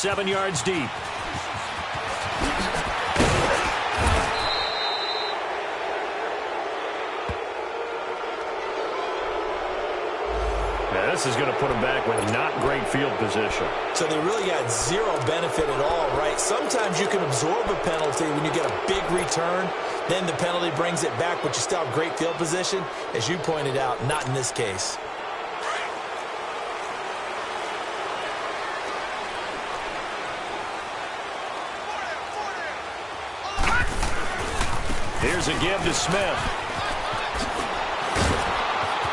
7 yards deep. This is going to put them back with not great field position. So they really got zero benefit at all, right? Sometimes you can absorb a penalty when you get a big return. Then the penalty brings it back, but you still have great field position. As you pointed out, not in this case. Here's a give to Smith.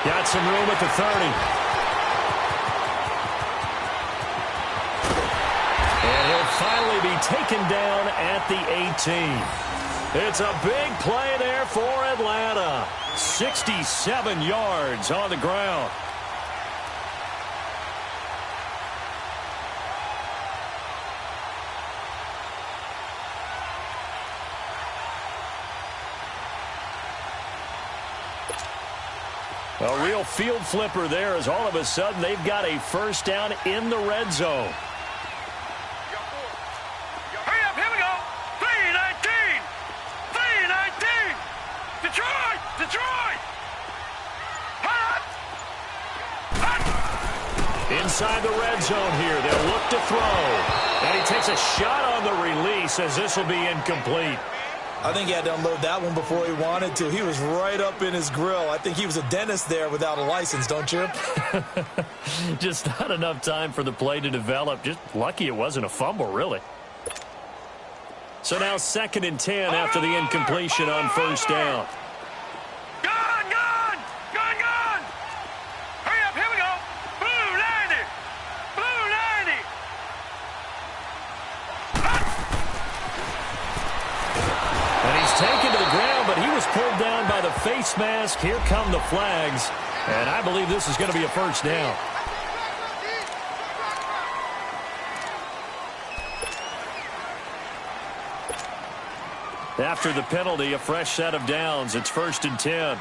Got some room at the 30. Finally be taken down at the 18. It's a big play there for Atlanta. 67 yards on the ground. A real field flipper there as all of a sudden they've got a first down in the red zone. Inside the red zone here, they'll look to throw. And he takes a shot on the release as this will be incomplete. I think he had to unload that one before he wanted to. He was right up in his grill. I think he was a dentist there without a license, don't you? Just not enough time for the play to develop. Just lucky it wasn't a fumble, really. So now 2nd and 10 after the incompletion on first down. Taken to the ground, but he was pulled down by the face mask. Here come the flags, and I believe this is going to be a first down. After the penalty, a fresh set of downs. It's 1st and 10.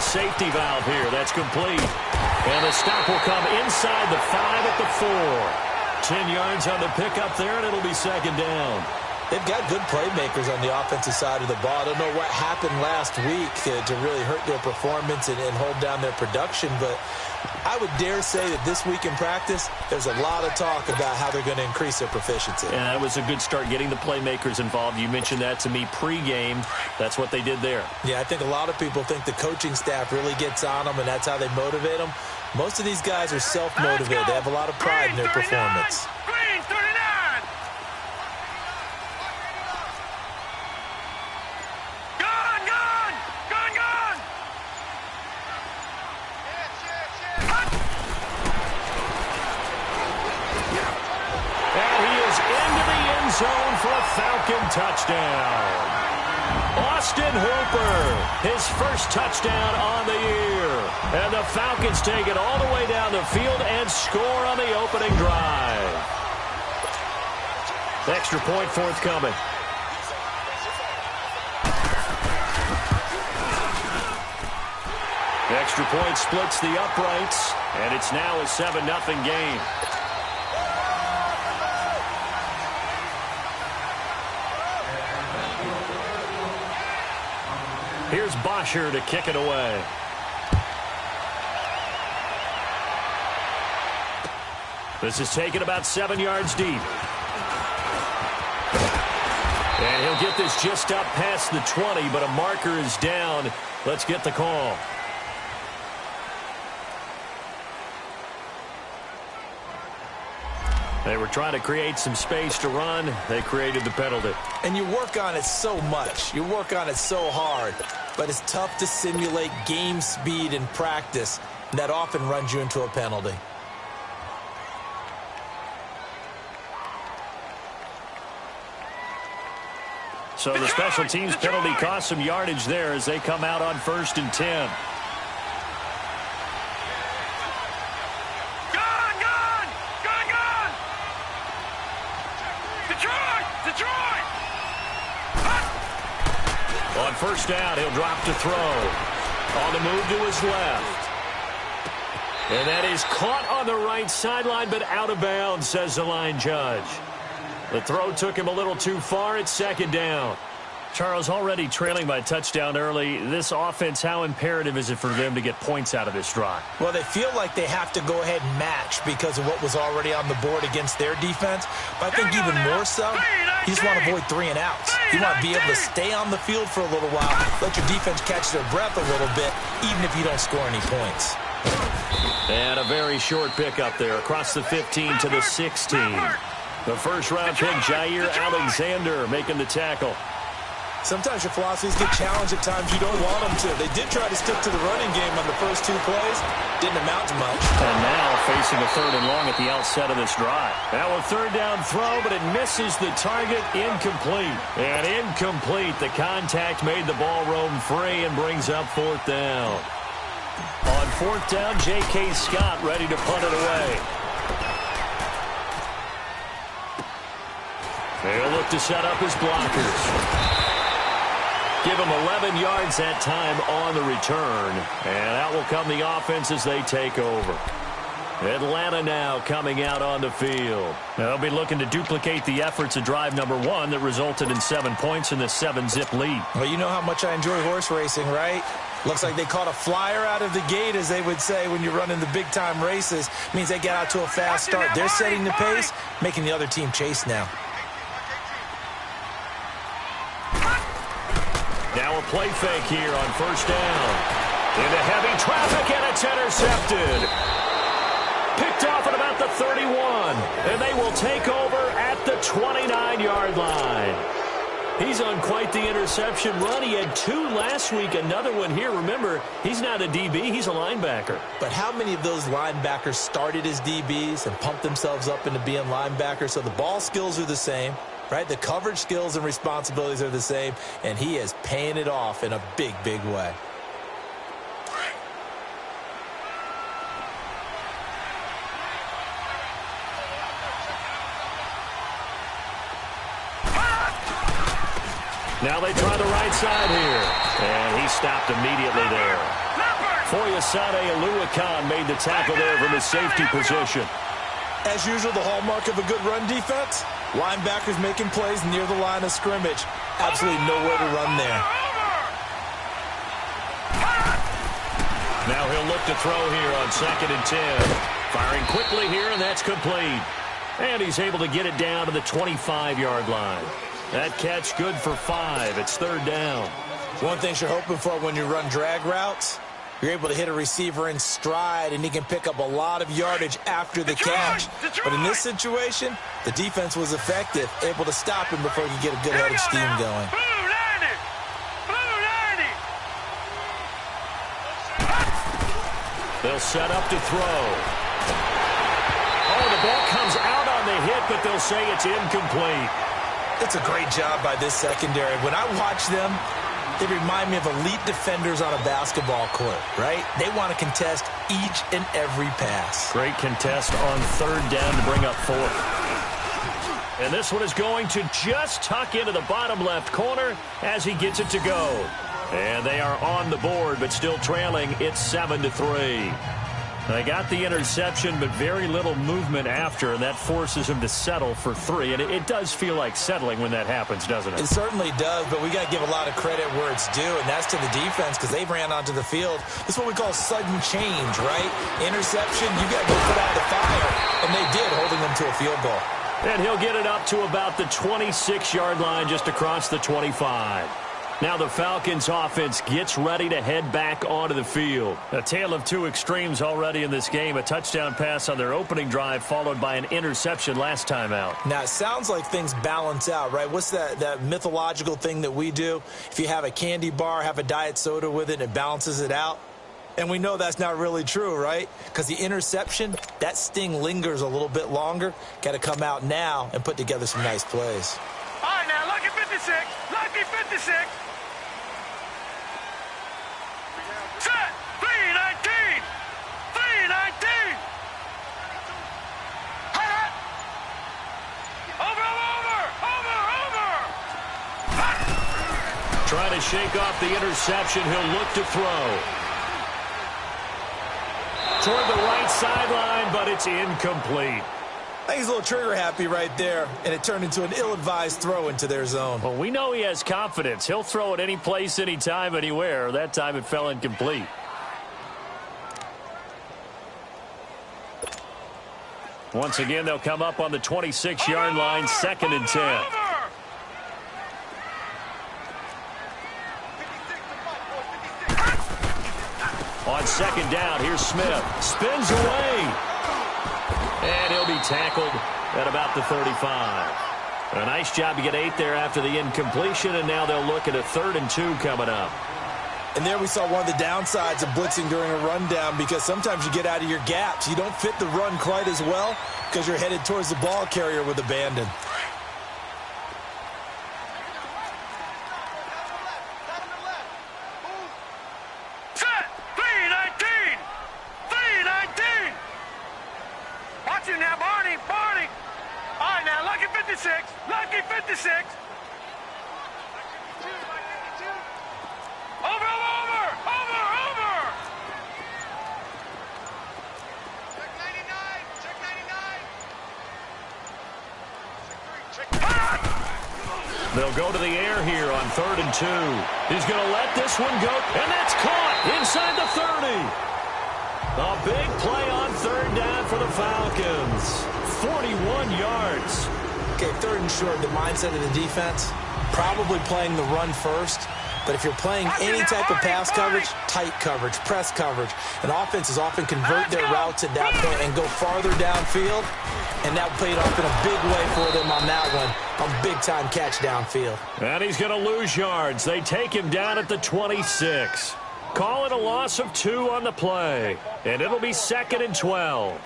Safety valve here. That's complete. And the stop will come inside the 5 at the 4. 10 yards on the pickup there, and it'll be 2nd down. They've got good playmakers on the offensive side of the ball. I don't know what happened last week to really hurt their performance and hold down their production, but I would dare say that this week in practice, there's a lot of talk about how they're going to increase their proficiency. Yeah, that was a good start getting the playmakers involved. You mentioned that to me pregame. That's what they did there. Yeah, I think a lot of people think the coaching staff really gets on them, and that's how they motivate them. Most of these guys are self-motivated. They have a lot of pride in their performance. Zone for a Falcon touchdown. Austin Hooper, his first touchdown on the year. And the Falcons take it all the way down the field and score on the opening drive. Extra point forthcoming. Extra point splits the uprights, and it's now a 7-0 game. Here's Bosher to kick it away. This is taken about 7 yards deep. And he'll get this just up past the 20, but a marker is down. Let's get the call. They were trying to create some space to run. They created the penalty. And you work on it so much. You work on it so hard. But it's tough to simulate game speed in practice. That often runs you into a penalty. So the special teams penalty cost some yardage there as they come out on 1st and 10. Detroit! On first down, he'll drop to throw. On the move to his left. And that is caught on the right sideline, but out of bounds, says the line judge. The throw took him a little too far. It's second down. Charles, already trailing by a touchdown early. This offense, how imperative is it for them to get points out of this drive? Well, they feel like they have to go ahead and match because of what was already on the board against their defense. But I think even more so, you just want to avoid 3 and outs. You want to be able to stay on the field for a little while, let your defense catch their breath a little bit, even if you don't score any points. And a very short pickup there across the 15 to the 16. The first-round pick, Jair Alexander, making the tackle. Sometimes your philosophies get challenged at times you don't want them to. They did try to stick to the running game on the first 2 plays. Didn't amount to much. And now facing a 3rd and long at the outset of this drive. Now a 3rd down throw, but it misses the target. Incomplete. And incomplete. The contact made the ball roam free and brings up 4th down. On 4th down, J.K. Scott ready to punt it away. They'll look to set up his blockers. Give him 11 yards that time on the return. And out will come the offense as they take over. Atlanta now coming out on the field. They'll be looking to duplicate the efforts of drive number 1 that resulted in 7 points in the 7-zip lead. Well, you know how much I enjoy horse racing, right? Looks like they caught a flyer out of the gate, as they would say when you're running the big-time races. Means they get out to a fast start. They're setting the pace, making the other team chase now. Now a play fake here on first down. Into heavy traffic, and it's intercepted. Picked off at about the 31. And they will take over at the 29-yard line. He's on quite the interception run. He had 2 last week, another one here. Remember, he's not a DB, he's a linebacker. But how many of those linebackers started as DBs and pumped themselves up into being linebackers? So the ball skills are the same. Right? The coverage skills and responsibilities are the same, and he is paying it off in a big, big way. Now they try the right side here, and he stopped immediately there. Foyesade Oluwakan made the tackle there from his safety position. As usual, the hallmark of a good run defense, linebackers making plays near the line of scrimmage. Absolutely nowhere to run there. Now he'll look to throw here on 2nd and 10. Firing quickly here, and that's complete. And he's able to get it down to the 25-yard line. That catch good for 5. It's 3rd down. One thing you're hoping for when you run drag routes, you're able to hit a receiver in stride, and he can pick up a lot of yardage after the catch. But in this situation, the defense was effective, able to stop him before he could get a good head of steam going. They'll set up to throw. Oh, the ball comes out on the hit, but they'll say it's incomplete. It's a great job by this secondary. When I watch them, they remind me of elite defenders on a basketball court, right? They want to contest each and every pass. Great contest on 3rd down to bring up 4th. And this one is going to just tuck into the bottom left corner as he gets it to go. And they are on the board, but still trailing. It's 7-3. They got the interception, but very little movement after, and that forces him to settle for 3. And it does feel like settling when that happens, doesn't it? It certainly does, but we got to give a lot of credit where it's due, and that's to the defense because they ran onto the field. This is what we call sudden change, right? Interception, you got to go put out the fire, and they did, holding them to a field goal. And he'll get it up to about the 26-yard line, just across the 25. Now the Falcons offense gets ready to head back onto the field. A tale of 2 extremes already in this game. A touchdown pass on their opening drive followed by an interception last time out. Now, it sounds like things balance out, right? What's that mythological thing that we do? If you have a candy bar, have a diet soda with it, and it balances it out. And we know that's not really true, right? Because the interception, that sting lingers a little bit longer. Got to come out now and put together some nice plays. All right, now, lucky 56. Lucky 56. Set. 319. 319. Over, over, over. Trying to shake off the interception. He'll look to throw. Toward the right sideline, but it's incomplete. I think he's a little trigger happy right there, and it turned into an ill-advised throw into their zone. Well, we know he has confidence. He'll throw it any place, anytime, anywhere. That time it fell incomplete. Once again, they'll come up on the 26-yard line, 2nd and 10. On 2nd down, here's Smith. Spins away. And he'll be tackled at about the 35. A nice job to get 8 there after the incompletion, and now they'll look at a 3rd and 2 coming up. And there we saw one of the downsides of blitzing during a rundown, because sometimes you get out of your gaps. You don't fit the run quite as well because you're headed towards the ball carrier with abandon. Set! 3-19! 3-19! Watch it now, Barney! Barney! All right, now, lucky 56! Lucky 56! Over, over, over, over! Check 99, check 99. Check 3, check 3. They'll go to the air here on 3rd and 2. He's going to let this one go, and that's caught inside the 30. A big play on 3rd down for the Falcons. 41 yards. Okay, 3rd and short, the mindset of the defense, probably playing the run first. But if you're playing any type of pass coverage, tight coverage, press coverage, and offenses often convert their routes at that point and go farther downfield, and that paid off in a big way for them on that one, a big-time catch downfield. And he's going to lose yards. They take him down at the 26. Call it a loss of 2 on the play, and it'll be 2nd and 12.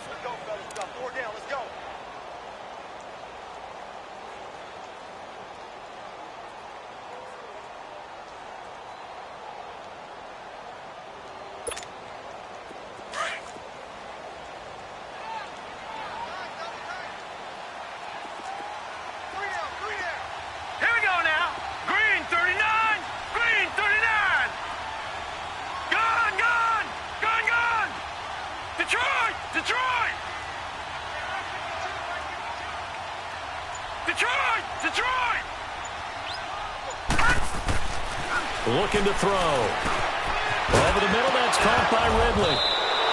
Looking to throw. Over the middle, that's caught by Ridley.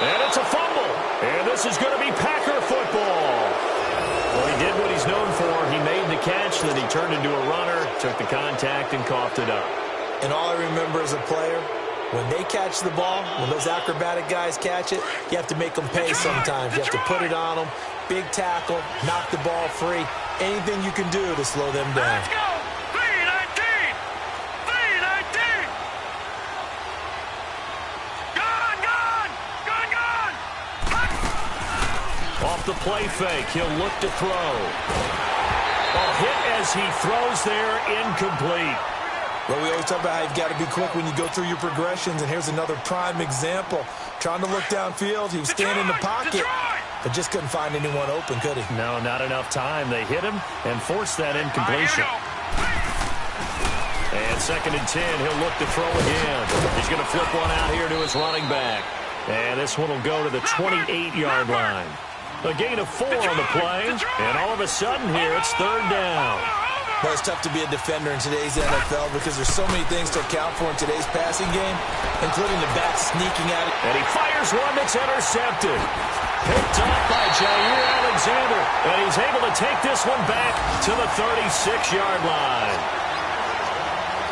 And it's a fumble. And this is going to be Packer football. Well, he did what he's known for. He made the catch, then he turned into a runner, took the contact, and coughed it up. And all I remember as a player, when they catch the ball, when those acrobatic guys catch it, you have to make them pay sometimes. You have to put it on them. Big tackle, knock the ball free. Anything you can do to slow them down. Let's go! 3-19! 3-19! Gone, gone! Gone, gone! Off the play fake, he'll look to throw. A hit as he throws there, incomplete. Well, we always talk about how you've got to be quick when you go through your progressions, and here's another prime example. Trying to look downfield, he was standing in the pocket, but just couldn't find anyone open, could he? No, not enough time. They hit him and forced that incompletion. And 2nd and 10, he'll look to throw again. He's going to flip one out here to his running back. And this one will go to the 28-yard line. A gain of 4 on the play, and all of a sudden here, it's 3rd down. Well, it's tough to be a defender in today's NFL because there's so many things to account for in today's passing game, including the back sneaking at it. And he fires one that's intercepted. Picked up by Jair Alexander, and he's able to take this one back to the 36-yard line.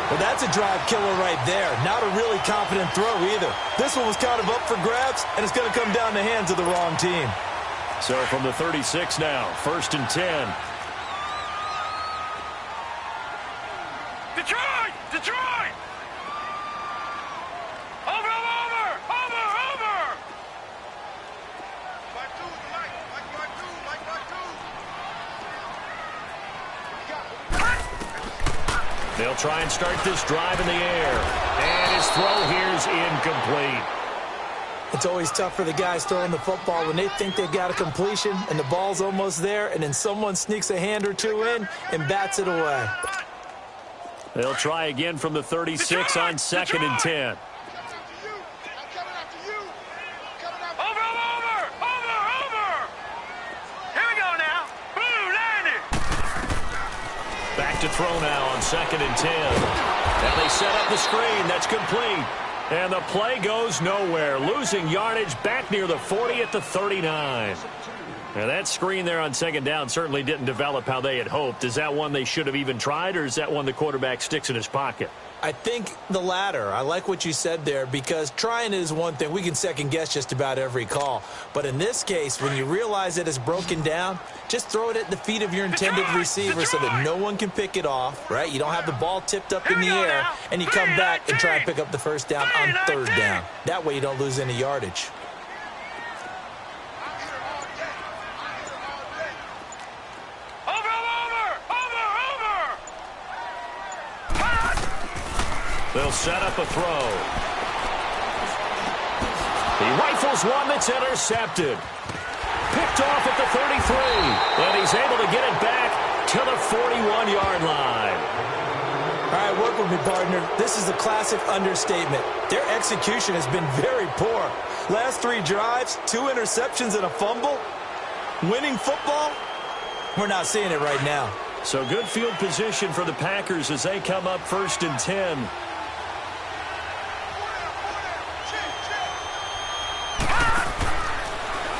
Well, that's a drive killer right there. Not a really confident throw either. This one was kind of up for grabs, and it's going to come down the hands of the wrong team. So from the 36 now, 1st and 10. Detroit! Detroit! Over, over, over, over! Mike 2, Mike 2. They'll try and start this drive in the air. And his throw here's incomplete. It's always tough for the guys throwing the football when they think they've got a completion and the ball's almost there, and then someone sneaks a hand or two in and bats it away. They'll try again from the 36 on 2nd and 10. Back to throw now on 2nd and 10. And they set up the screen. That's complete. And the play goes nowhere. Losing yardage back near the 40 at the 39. Now that screen there on 2nd down certainly didn't develop how they had hoped. Is that one they should have even tried, or is that one the quarterback sticks in his pocket? I think the latter. I like what you said there, because trying it is one thing. We can second-guess just about every call. But in this case, when you realize that it's broken down, just throw it at the feet of your intended receiver so that no one can pick it off, right? You don't have the ball tipped up in the air, and you come back and try and pick up the first down on 3rd down. That way you don't lose any yardage. They'll set up a throw. He rifles one that's intercepted. Picked off at the 33. And he's able to get it back to the 41-yard line. All right, work with me, partner. This is a classic understatement. Their execution has been very poor. Last 3 drives, 2 interceptions and a fumble. Winning football? We're not seeing it right now. So good field position for the Packers as they come up 1st and 10.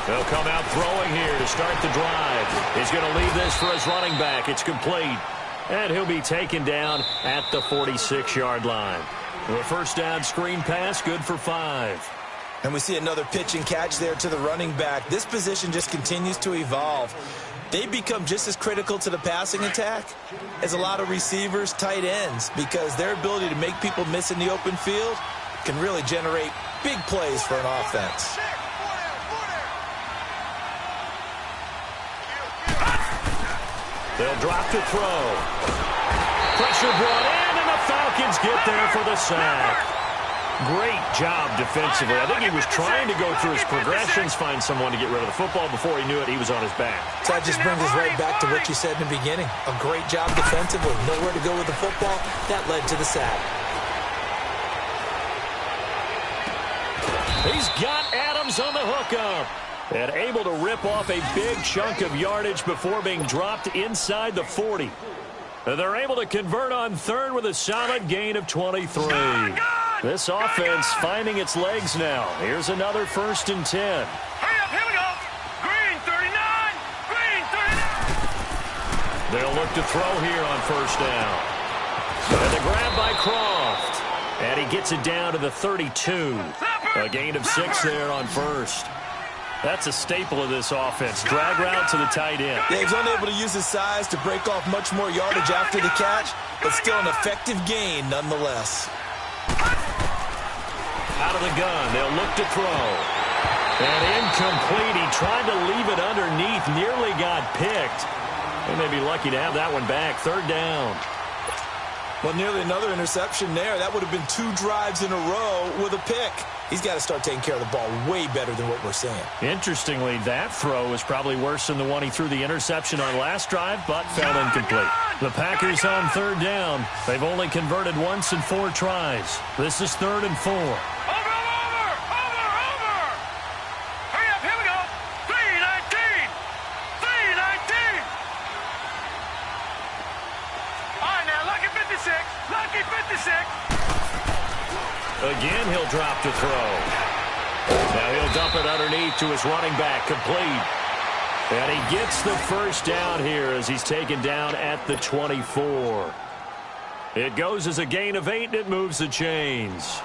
They'll come out throwing here to start the drive. He's going to leave this for his running back. It's complete. And he'll be taken down at the 46-yard line. The first down screen pass, good for 5. And we see another pitch and catch there to the running back. This position just continues to evolve. They become just as critical to the passing attack as a lot of receivers, tight ends, because their ability to make people miss in the open field can really generate big plays for an offense. They'll drop to throw. Pressure brought in, and the Falcons get there for the sack. Great job defensively. I think he was trying to go through his progressions, find someone to get rid of the football. Before he knew it, he was on his back. So that just brings us right back to what you said in the beginning. A great job defensively. Nowhere to go with the football. That led to the sack. He's got Adams on the hookup. And able to rip off a big chunk of yardage before being dropped inside the 40. And they're able to convert on 3rd with a solid gain of 23. This offense finding its legs now. Here's another 1st and 10. Hurry up, here we go. Green 39. Green 39. They'll look to throw here on 1st down. And the grab by Croft. And he gets it down to the 32. A gain of 6 there on 1st. That's a staple of this offense. Drag route to the tight end. Yeah, he's unable to use his size to break off much more yardage after the catch, but still an effective gain nonetheless. Out of the gun, they'll look to throw. And incomplete. He tried to leave it underneath, nearly got picked. They may be lucky to have that one back. 3rd down. Well, nearly another interception there. That would have been 2 drives in a row with a pick. He's got to start taking care of the ball way better than what we're seeing. Interestingly, that throw is probably worse than the one he threw the interception on last drive, but fell incomplete. The Packers on 3rd down. They've only converted once in 4 tries. This is 3rd and 4. Over. Hurry up, here we go. 319. 319. All right, now, lucky 56. Lucky 56. Again, he'll drop to throw. Now he'll dump it underneath to his running back, complete. And he gets the first down here as he's taken down at the 24. It goes as a gain of 8, and it moves the chains.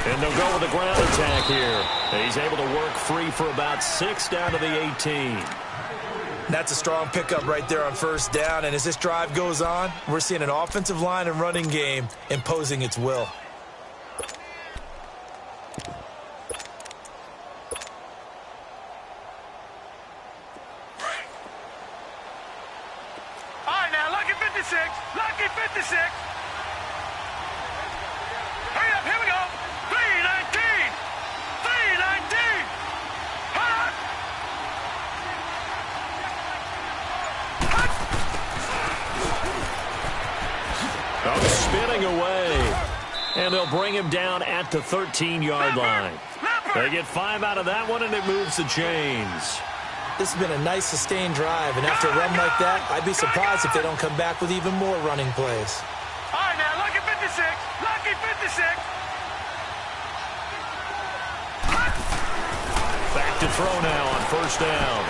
And they'll go with the ground attack here. He's able to work free for about 6 down to the 18. That's a strong pickup right there on 1st down. And as this drive goes on, we're seeing an offensive line and running game imposing its will. And they'll bring him down at the 13-yard line. They get 5 out of that one, and it moves the chains. This has been a nice sustained drive, and after a run like that, I'd be surprised if they don't come back with even more running plays. All right, now, lucky 56. Lucky 56. Back to throw now on first down.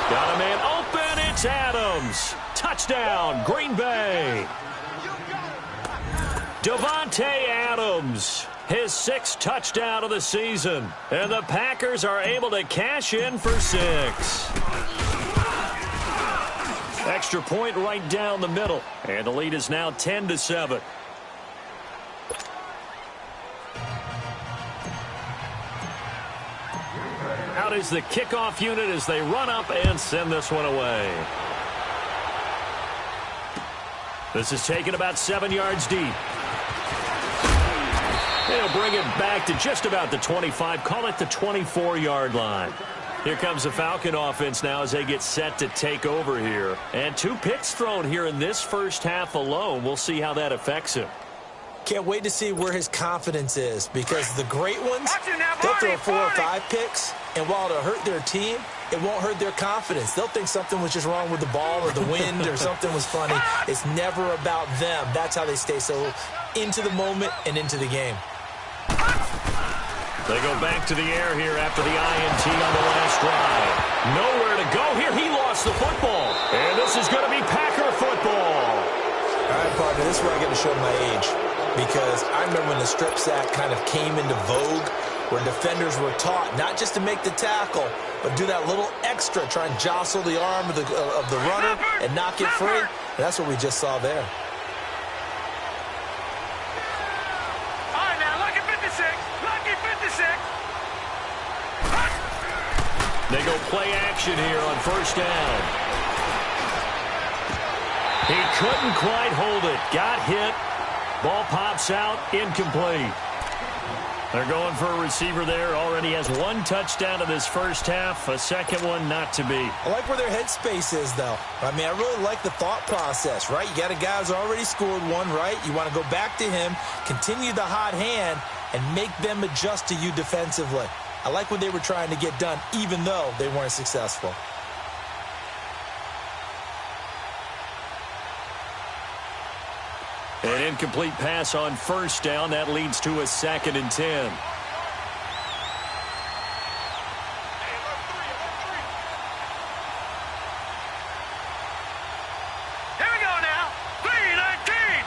Got a man open. It's Adams. Touchdown, Green Bay. Davante Adams, his 6th touchdown of the season. And the Packers are able to cash in for 6. Extra point right down the middle. And the lead is now 10-7. Out is the kickoff unit as they run up and send this one away. This is taken about 7 yards deep. They'll bring it back to just about the 25, call it the 24-yard line. Here comes the Falcon offense now as they get set to take over here. And 2 picks thrown here in this first half alone. We'll see how that affects him. Can't wait to see where his confidence is, because the great ones, they'll throw 4 or 5 picks, and while it'll hurt their team, it won't hurt their confidence. They'll think something was just wrong with the ball or the wind or something was funny. It's never about them. That's how they stay so into the moment and into the game. They go back to the air here after the INT on the last drive. Nowhere to go here. He lost the football. And this is going to be Packer football. All right, partner, this is where I got to show my age. Because I remember when the strip sack kind of came into vogue, where defenders were taught not just to make the tackle, but do that little extra, try and jostle the arm of the runner and knock it free. And that's what we just saw there. All right, now, lucky 56. Lucky 56. They go play action here on first down. He couldn't quite hold it. Got hit. Ball pops out, incomplete. They're going for a receiver there. Already has 1 touchdown in this first half. A second one not to be. I like where their headspace is, though. I mean, I really like the thought process, right? You got a guy who's already scored 1, right? You want to go back to him, continue the hot hand, and make them adjust to you defensively. I like what they were trying to get done, even though they weren't successful. An incomplete pass on first down. That leads to a 2nd and 10. Here we go now. 3-19.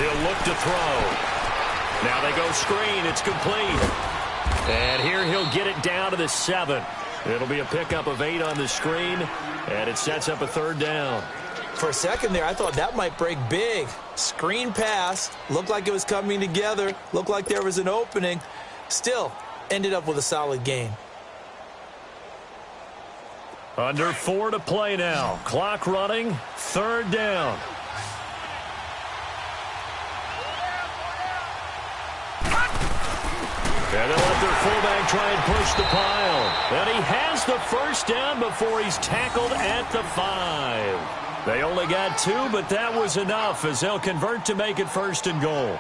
He'll look to throw. Now they go screen. It's complete. And here he'll get it down to the 7. It'll be a pickup of 8 on the screen, and it sets up a 3rd down. For a second there, I thought that might break big. Screen pass, looked like it was coming together, looked like there was an opening. Still, ended up with a solid gain. Under 4 to play now. Clock running, 3rd down. And they'll let their fullback try and push the pile. And he has the first down before he's tackled at the 5. They only got 2, but that was enough as they'll convert to make it 1st and goal.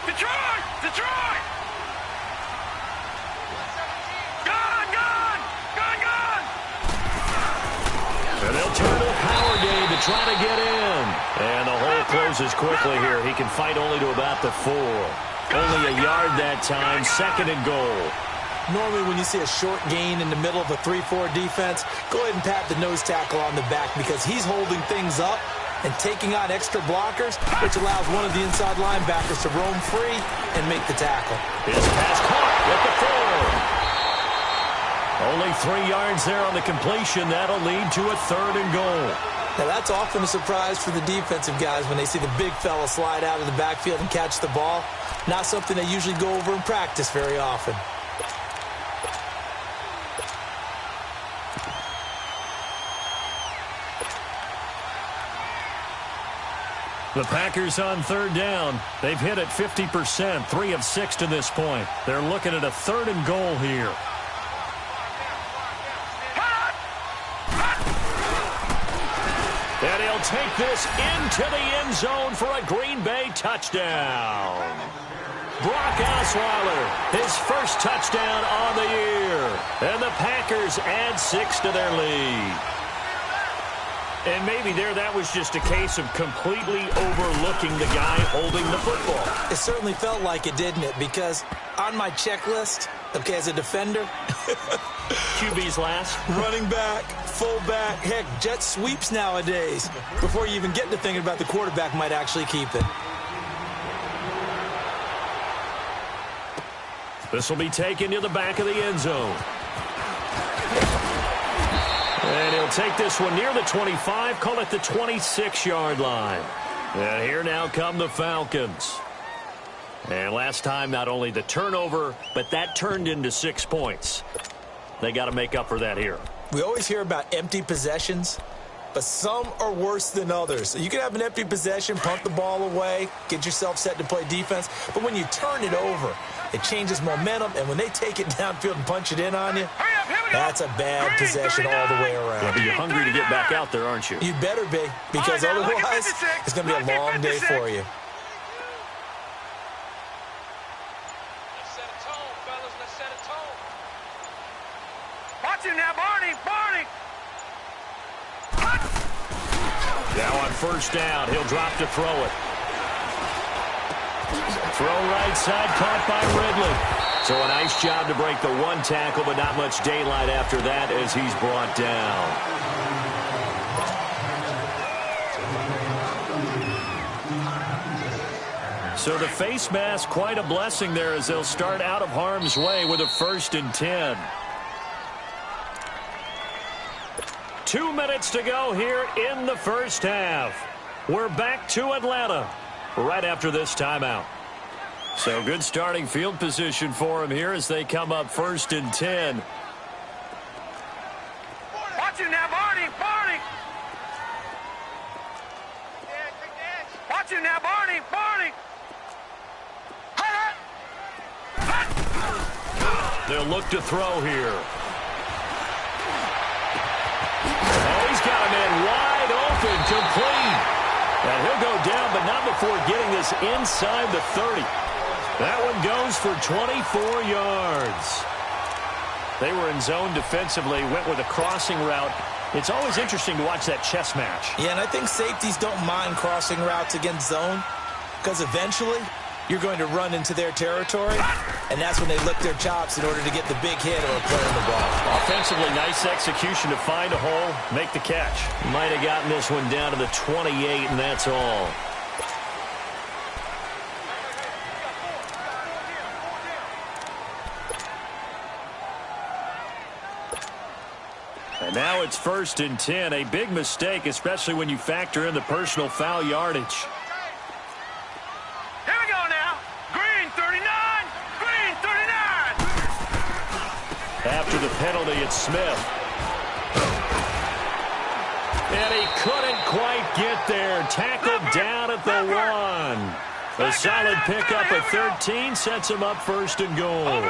Detroit! Detroit! Gone! Gone! Gone! Gone! And they'll turn to a power game to try to get in. And the hole closes quickly here. He can fight only to about the 4. Only a yard that time, 2nd and goal. Normally when you see a short gain in the middle of a 3-4 defense, go ahead and pat the nose tackle on the back because he's holding things up and taking on extra blockers, which allows one of the inside linebackers to roam free and make the tackle. His pass caught at the 4. Only 3 yards there on the completion. That'll lead to a 3rd and goal. Now, that's often a surprise for the defensive guys when they see the big fella slide out of the backfield and catch the ball. Not something they usually go over in practice very often. The Packers on third down. They've hit it 50%, 3 of 6 to this point. They're looking at a 3rd and goal here. And he'll take this into the end zone for a Green Bay touchdown. Brock Osweiler, his first touchdown on the year. And the Packers add 6 to their lead. And maybe that was just a case of completely overlooking the guy holding the football. It certainly felt like it, didn't it? Because on my checklist, okay, as a defender, QB's last. Running back, fullback, heck, jet sweeps nowadays. Before you even get to thinking about the quarterback might actually keep it. This will be taken to the back of the end zone. And he'll take this one near the 25, call it the 26-yard line. And here now come the Falcons. And last time, not only the turnover, but that turned into 6 points. They got to make up for that here. We always hear about empty possessions, but some are worse than others. You can have an empty possession, punt the ball away, get yourself set to play defense, but when you turn it over, it changes momentum, and when they take it downfield and punch it in on you, that's a bad possession all the way around. Yeah, but you're hungry to get back out there, aren't you? You better be, because otherwise it's going to be a long day for you. Let's set a tone, fellas. Let's set a tone. Watch him now, Barney. Barney. Now on first down, he'll drop to throw it. Throw right side, caught by Ridley. So a nice job to break the one tackle, but not much daylight after that as he's brought down. So the face mask, quite a blessing there as they'll start out of harm's way with a 1st and 10. 2 minutes to go here in the first half. We're back to Atlanta right after this timeout. So good starting field position for him here as they come up 1st and 10. Watch him now, Barney. Barney. Watch him now, Barney. Barney. They'll look to throw here. Oh, he's got a man wide open, complete. And he'll go down, but not before getting this inside the 30. That one goes for 24 yards. They were in zone defensively, went with a crossing route. It's always interesting to watch that chess match. Yeah, and I think safeties don't mind crossing routes against zone because eventually you're going to run into their territory, and that's when they lick their chops in order to get the big hit or play on the ball. Offensively, nice execution to find a hole, make the catch. Might have gotten this one down to the 28, and that's all. And now it's 1st and 10, a big mistake, especially when you factor in the personal foul yardage. Here we go now. Green 39. Green 39. After the penalty, it's Smith. And he couldn't quite get there. Tackled down at the 1. A solid pickup at 13 sets him up 1st and goal.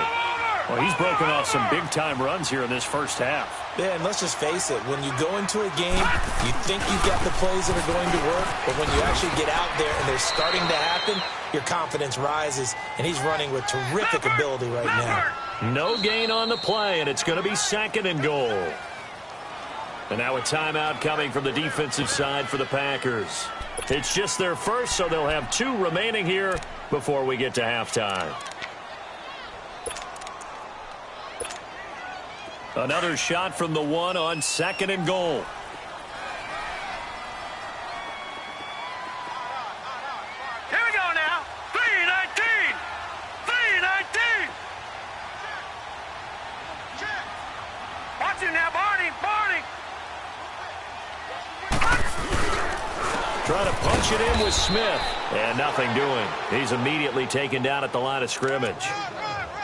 Well, he's broken off some big-time runs here in this first half. Yeah, and let's just face it. When you go into a game, you think you've got the plays that are going to work, but when you actually get out there and they're starting to happen, your confidence rises, and he's running with terrific ability right now. No gain on the play, and it's going to be 2nd and goal. And now a timeout coming from the defensive side for the Packers. It's just their first, so they'll have 2 remaining here before we get to halftime. Another shot from the 1 on 2nd and goal. Here we go now. 319. 319. Watch him now, Barney. Barney. Trying to punch it in with Smith. And nothing doing. He's immediately taken down at the line of scrimmage.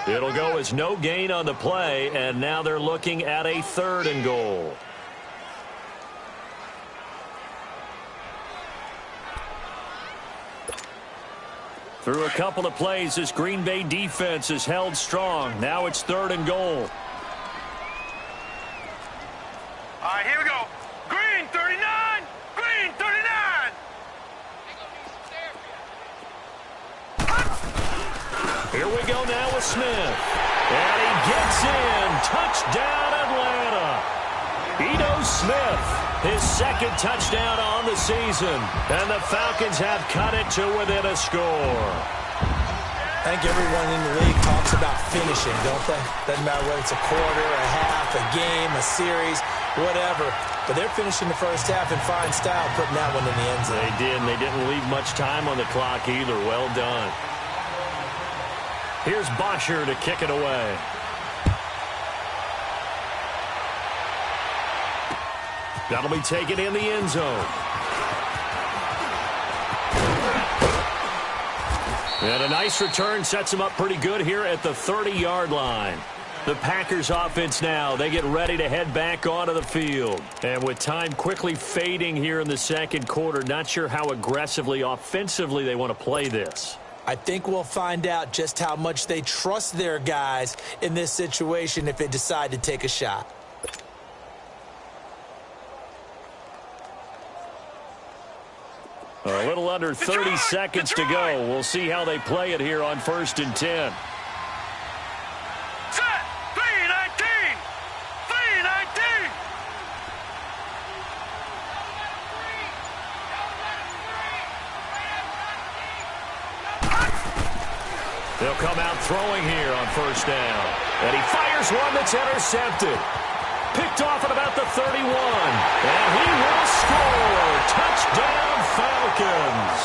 It'll go as no gain on the play, and now they're looking at a 3rd and goal. Through a couple of plays, this Green Bay defense is held strong. Now it's 3rd and goal. All right, here we go. Green 39. Green 39. Here we go now with Smith. And he gets in. Touchdown, Atlanta. Ito Smith, his 2nd touchdown on the season. And the Falcons have cut it to within a score. I think everyone in the league talks about finishing, don't they? Doesn't matter whether it's a quarter, a half, a game, a series, whatever. But they're finishing the first half in fine style, putting that one in the end zone. They did, and they didn't leave much time on the clock either. Well done. Here's Bosher to kick it away. That'll be taken in the end zone. And a nice return sets him up pretty good here at the 30-yard line. The Packers offense now, they get ready to head back onto the field. And with time quickly fading here in the 2nd quarter, not sure how aggressively, offensively they want to play this. I think we'll find out just how much they trust their guys in this situation if they decide to take a shot. A little under 30 seconds to go. We'll see how they play it here on 1st and 10. Set. 319. 319. They'll come out throwing here on 1st down. And he fires one that's intercepted. Picked off at about the 31. And he will score. Touchdown, Falcons.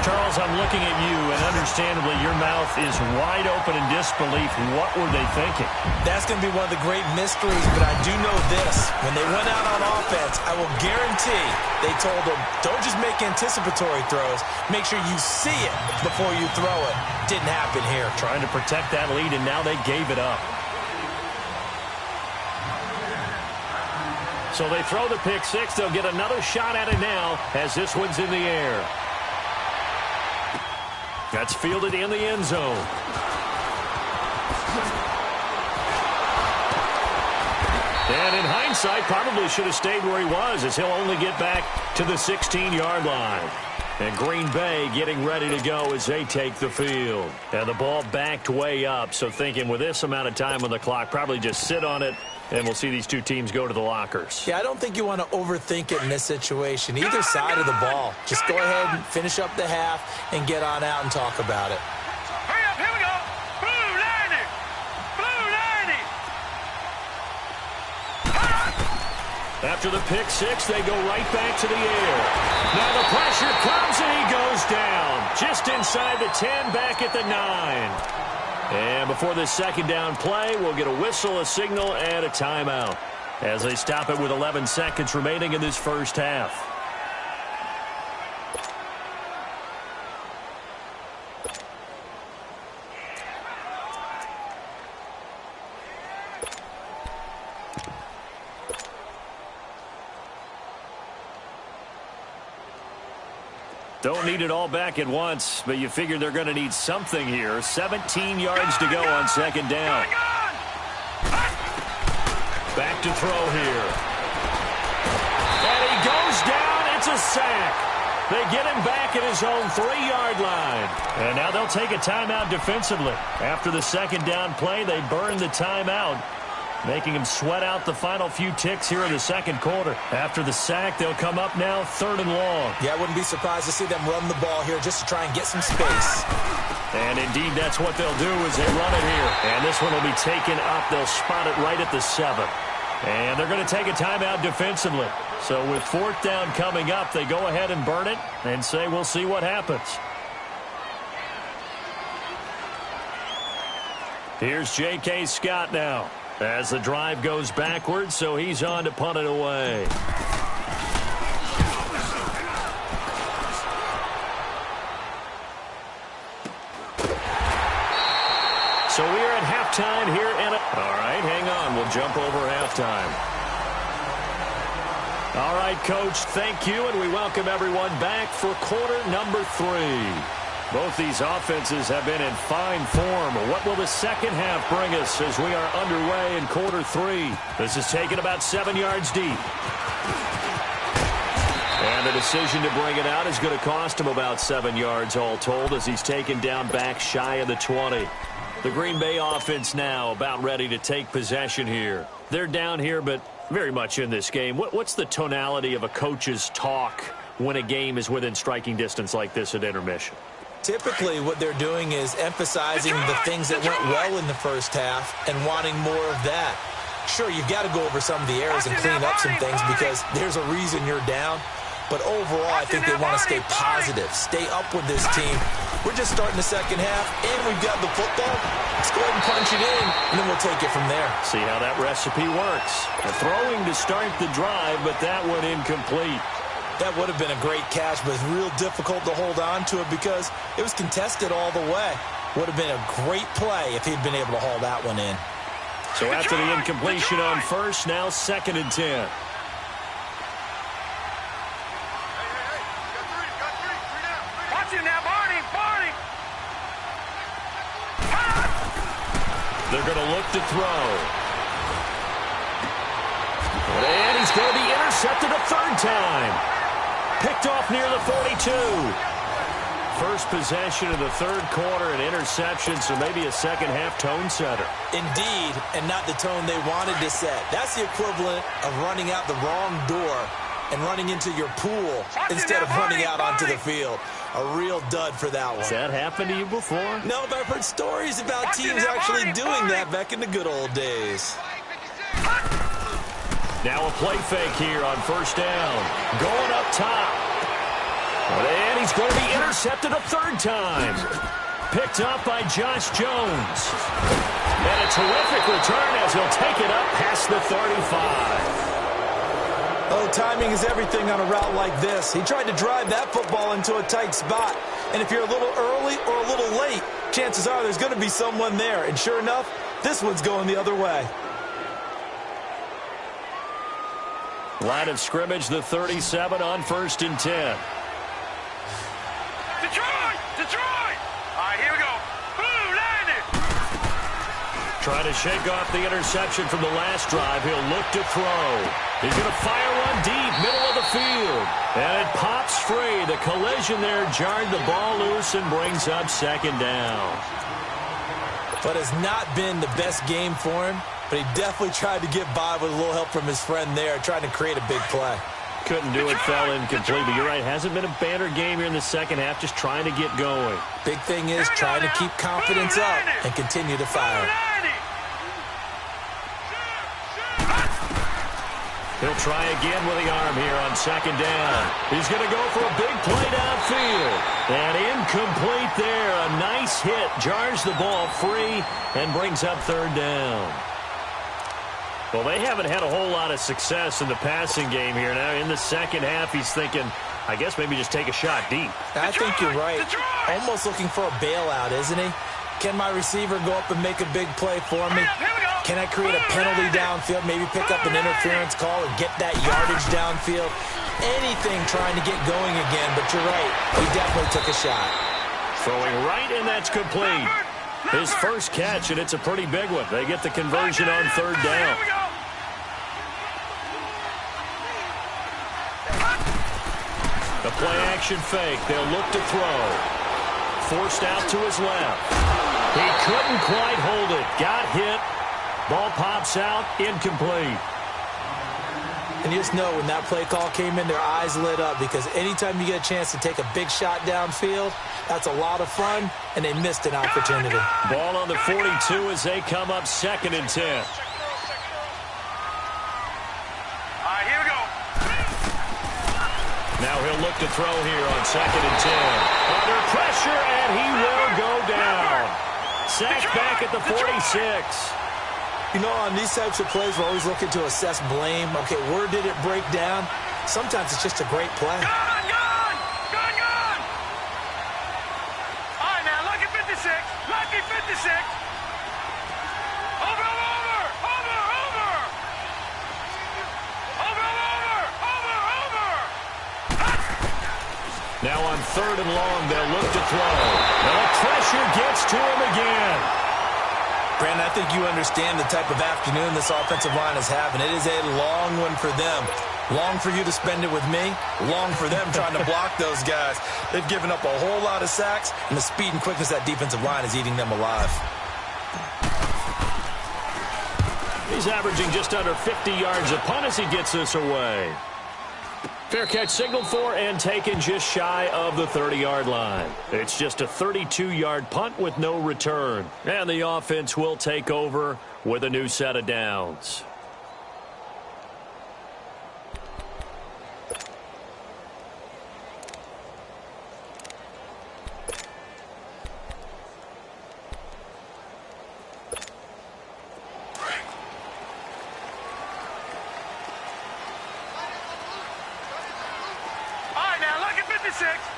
Charles, I'm looking at you, and understandably your mouth is wide open in disbelief. What were they thinking? That's going to be one of the great mysteries, but I do know this. When they went out on offense, I will guarantee they told them, don't just make anticipatory throws. Make sure you see it before you throw it. Didn't happen here. Trying to protect that lead, and now they gave it up. So they throw the pick 6. They'll get another shot at it now as this one's in the air. That's fielded in the end zone. And in hindsight, probably should have stayed where he was, as he'll only get back to the 16-yard line. And Green Bay getting ready to go as they take the field. And the ball backed way up, so thinking with this amount of time on the clock, probably just sit on it, and we'll see these two teams go to the lockers. Yeah, I don't think you want to overthink it in this situation. Either side of the ball. Just go ahead and finish up the half and get on out and talk about it. Hurry up, here we go. Blue 90. Blue 90. After the pick 6, they go right back to the air. Now the pressure comes, and he goes down. Just inside the 10, back at the 9. And before this 2nd down play, we'll get a whistle, a signal, and a timeout as they stop it with 11 seconds remaining in this first half. Don't need it all back at once, but you figure they're going to need something here. 17 yards to go on 2nd down. Back to throw here. And he goes down. It's a sack. They get him back at his own 3-yard line. And now they'll take a timeout defensively. After the 2nd down play, they burn the timeout, making him sweat out the final few ticks here in the 2nd quarter. After the sack, they'll come up now 3rd and long. Yeah, I wouldn't be surprised to see them run the ball here just to try and get some space. And indeed, that's what they'll do as they run it here. And this one will be taken up. They'll spot it right at the 7. And they're going to take a timeout defensively. So with 4th down coming up, they go ahead and burn it and say we'll see what happens. Here's J.K. Scott now, as the drive goes backwards, so he's on to punt it away. So we are at halftime here. All right, hang on. We'll jump over halftime. All right, Coach, thank you, and we welcome everyone back for quarter number 3. Both these offenses have been in fine form. What will the second half bring us as we are underway in quarter 3? This is taken about 7 yards deep. And the decision to bring it out is going to cost him about 7 yards all told as he's taken down back shy of the 20. The Green Bay offense now about ready to take possession here. They're down here, but very much in this game. What's the tonality of a coach's talk when a game is within striking distance like this at intermission? Typically, what they're doing is emphasizing the things that went well in the first half and wanting more of that. Sure, you've got to go over some of the errors and clean up some things because there's a reason you're down. But overall, I think they want to stay positive, stay up with this team. We're just starting the second half, and we've got the football. Let's go ahead and punch it in, and then we'll take it from there. See how that recipe works. Throwing to start the drive, but that one incomplete. That would have been a great catch, but it's real difficult to hold on to it because it was contested all the way. Would have been a great play if he'd been able to haul that one in. So after the incompletion on first, now 2nd and 10. They're going to look to throw. And he's going to be intercepted a 3rd time. Picked off near the 42. First possession of the 3rd quarter, an interception, so maybe a second half tone setter. Indeed, and not the tone they wanted to set. That's the equivalent of running out the wrong door and running into your pool instead of running out onto the field. A real dud for that one. Has that happened to you before? No, but I've heard stories about teams actually doing that back in the good old days. Now a play fake here on first down. Going up top. And he's going to be intercepted a 3rd time. Picked up by Josh Jones. And a terrific return as he'll take it up past the 35. Oh, timing is everything on a route like this. He tried to drive that football into a tight spot. And if you're a little early or a little late, chances are there's going to be someone there. And sure enough, this one's going the other way. Line of scrimmage, the 37 on 1st and 10. Detroit! Detroit! All right, here we go. Boom, landed! Trying to shake off the interception from the last drive. He'll look to throw. He's going to fire one deep, middle of the field. And it pops free. The collision there jarred the ball loose and brings up 2nd down. But it's not been the best game for him, but he definitely tried to get by with a little help from his friend there, trying to create a big play. Couldn't do it, fell incomplete, but you're right. Hasn't been a banner game here in the second half, just trying to get going. Big thing is trying to keep confidence up and continue to fire. He'll try again with the arm here on 2nd down. He's going to go for a big play downfield. And incomplete there. A nice hit. Jars the ball free and brings up 3rd down. Well, they haven't had a whole lot of success in the passing game here. Now, in the second half, he's thinking, I guess maybe just take a shot deep. I think you're right. Almost looking for a bailout, isn't he? Can my receiver go up and make a big play for me? Can I create a penalty downfield, maybe pick up an interference call or get that yardage downfield? Anything trying to get going again, but you're right. He definitely took a shot. Throwing right, and that's complete. His first catch, and it's a pretty big one. They get the conversion on 3rd down. The play-action fake. They'll look to throw. Forced out to his left. He couldn't quite hold it. Got hit. Ball pops out, incomplete. And you just know when that play call came in, their eyes lit up because anytime you get a chance to take a big shot downfield, that's a lot of fun, and they missed an opportunity. Ball on the 42 as they come up 2nd and 10. All right, here we go. Now he'll look to throw here on 2nd and 10. Under pressure, and he will go down. Sacked back at the 46. You know, on these types of plays, we're always looking to assess blame. Okay, where did it break down? Sometimes it's just a great play. Gone! All right, now, lucky 56. Lucky 56. Over. 3rd and long. They'll look to throw. And the pressure gets to him again. Brandon, I think you understand the type of afternoon this offensive line is having. It is a long one for them. Long for you to spend it with me. Long for them trying to block those guys. They've given up a whole lot of sacks, and the speed and quickness of that defensive line is eating them alive. He's averaging just under 50 yards a punt as he gets this away. Fair catch signaled for and taken just shy of the 30-yard line. It's just a 32-yard punt with no return. And the offense will take over with a new set of downs.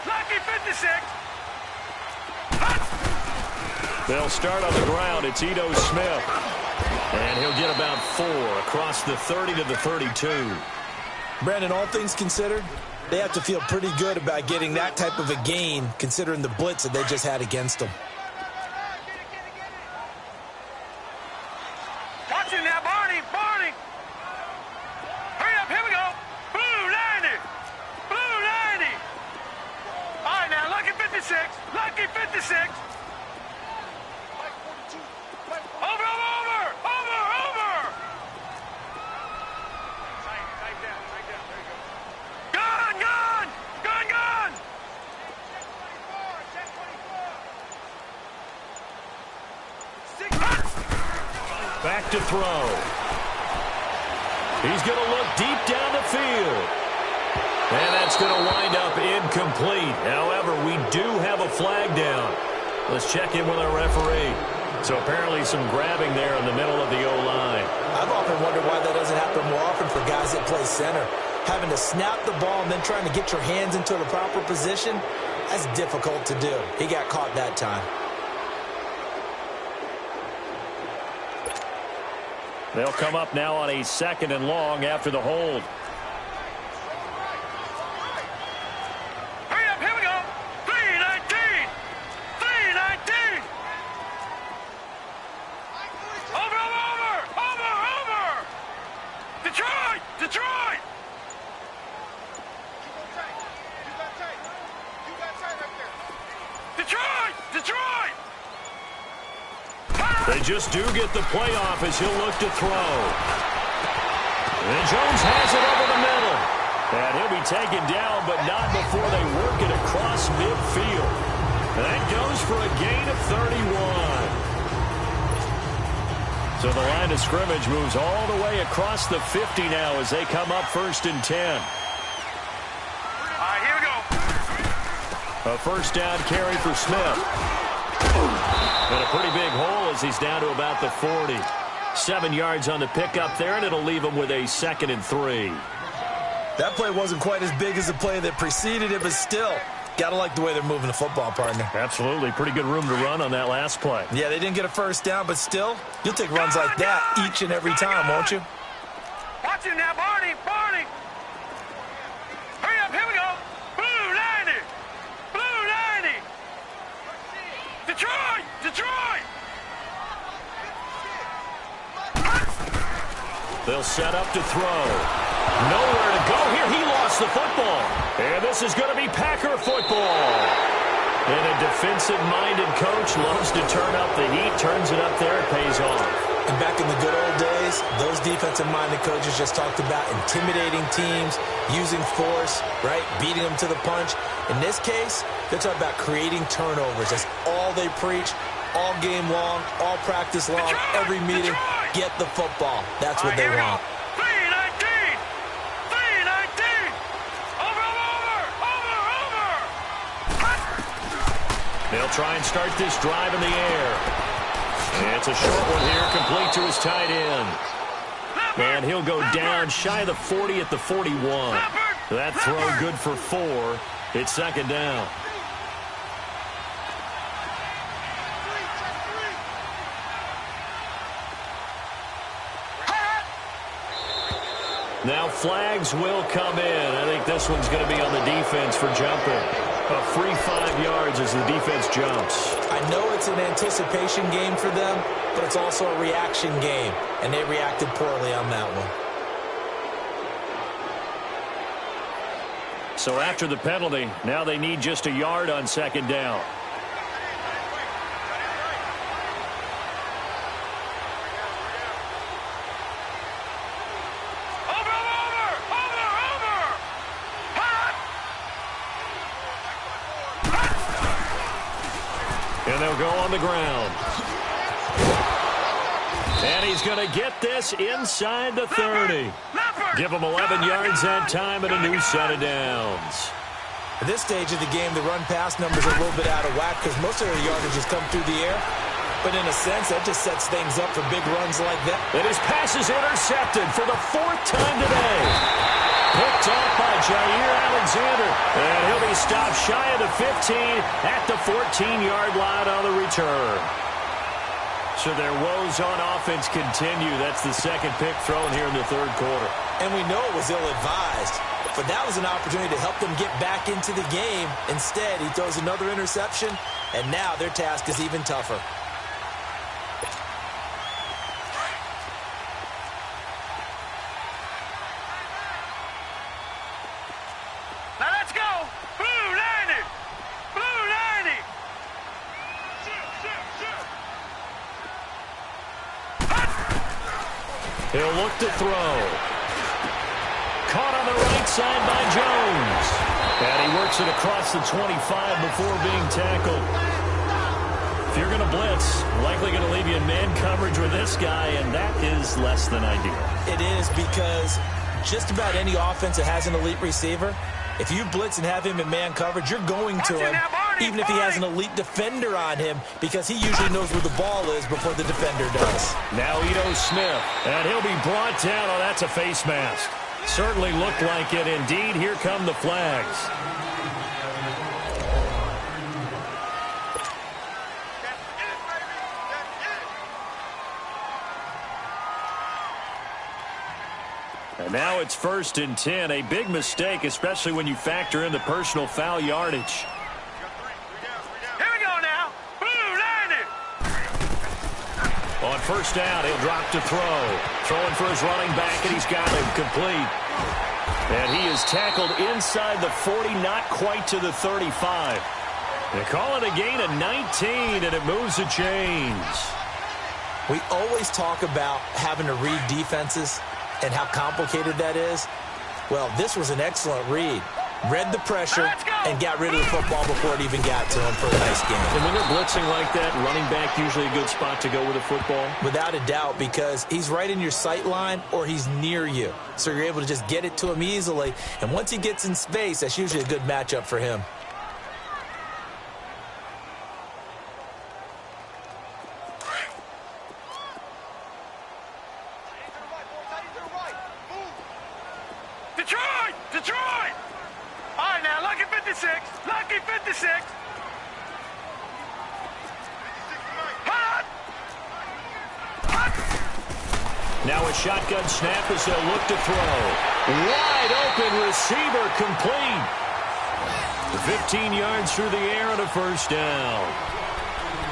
Lucky 56. They'll start on the ground. It's Ito Smith. And he'll get about 4 across the 30 to the 32. Brandon, all things considered, they have to feel pretty good about getting that type of a gain considering the blitz that they just had against them. Watch it now, Barney. Barney. Hurry up. Here we go. Blue 90. Blue 90. All right, now, lucky 56. Lucky 56. Over, over, over. Over, over. Tight down. There you go. Gun, gun. Gun, gun. Check 24. Back to throw. He's going to look deep down the field. And that's going to wind up incomplete. However, we do have a flag down. Let's check in with our referee. So apparently some grabbing there in the middle of the O-line. I've often wondered why that doesn't happen more often for guys that play center. Having to snap the ball and then trying to get your hands into the proper position, that's difficult to do. He got caught that time. They'll come up now on a 2nd and long after the hold. Hurry up, here we go. 319. 319. Over, over, over. Over, over. Detroit. Detroit. You got tight right there. Detroit. Detroit. They just do get the playoff as he'll look to throw. And Jones has it over the middle. And he'll be taken down, but not before they work it across midfield. And that goes for a gain of 31. So the line of scrimmage moves all the way across the 50 now as they come up 1st and 10. All right, here we go. A 1st down carry for Smith. And a pretty big hole as he's down to about the 40. 7 yards on the pickup there, and it'll leave him with a 2nd and 3. That play wasn't quite as big as the play that preceded it, but still, got to like the way they're moving the football, partner. Absolutely. Pretty good room to run on that last play. Yeah, they didn't get a 1st down, but still, you'll take runs like that each and every time, won't you? Watch it now, Barney. Barney. Hurry up, here we go. Blue 90. Blue 90. Detroit. Detroit. They'll set up to throw. Nowhere to go here. He lost the football. And this is going to be Packer football. And a defensive-minded coach loves to turn up the heat, turns it up there, it pays off. And back in the good old days, those defensive-minded coaches just talked about intimidating teams, using force, right, beating them to the punch. In this case, they're talking about creating turnovers. That's all they preach, all game long, all practice long, every meeting. Get the football. That's what they want. 319. 319. Over, over, over, over. They'll try and start this drive in the air. And it's a short one here, complete to his tight end. And he'll go down shy of the 40 at the 41. That throw good for 4. It's 2nd down. Now flags will come in. I think this one's going to be on the defense for jumping. A free 5 yards as the defense jumps. I know it's an anticipation game for them, but it's also a reaction game, and they reacted poorly on that one. So after the penalty, now they need just a yard on second down. And they'll go on the ground. And he's going to get this inside the 30. Give him 11 yards that time and a new set of downs. At this stage of the game, the run-pass numbers are a little bit out of whack because most of their yardage has come through the air. But in a sense, that just sets things up for big runs like that. And his pass is intercepted for the 4th time today. Picked off by Jair Alexander. And he'll be stopped shy of the 15 at the 14-yard line on the return. So their woes on offense continue. That's the second pick thrown here in the third quarter. And we know it was ill-advised. But that was an opportunity to help them get back into the game. Instead, he throws another interception, and now their task is even tougher. Now let's go! Blue 90! Blue 90! He'll look to throw. Caught on the right side by Jones. And he works it across the 25 before being tackled. If you're going to blitz, likely going to leave you in man coverage with this guy, and that is less than ideal. It is because just about any offense that has an elite receiver, if you blitz and have him in man coverage, you're going to him, even if he has an elite defender on him, because he usually knows where the ball is before the defender does. Now Ito Smith, and he'll be brought down. Oh, that's a face mask. Certainly looked like it. Indeed, here come the flags. And now it's 1st and 10. A big mistake, especially when you factor in the personal foul yardage. Here we go now. Blue 90! On 1st down, he'll drop to throw. Throwing for his running back, and he's got him complete. And he is tackled inside the 40, not quite to the 35. They call it a gain of 19, and it moves the chains. We always talk about having to read defenses and how complicated that is. Well, this was an excellent read. Read the pressure and got rid of the football before it even got to him for a nice game. And when they're blitzing like that, running back usually a good spot to go with the football? Without a doubt, because he's right in your sight line or he's near you. So you're able to just get it to him easily. And once he gets in space, that's usually a good matchup for him. Detroit! Detroit! All right, now, lucky 56. Lucky 56. Hot! Hot! Now a shotgun snap as they'll look to throw. Wide open receiver complete. 15 yards through the air and a 1st down.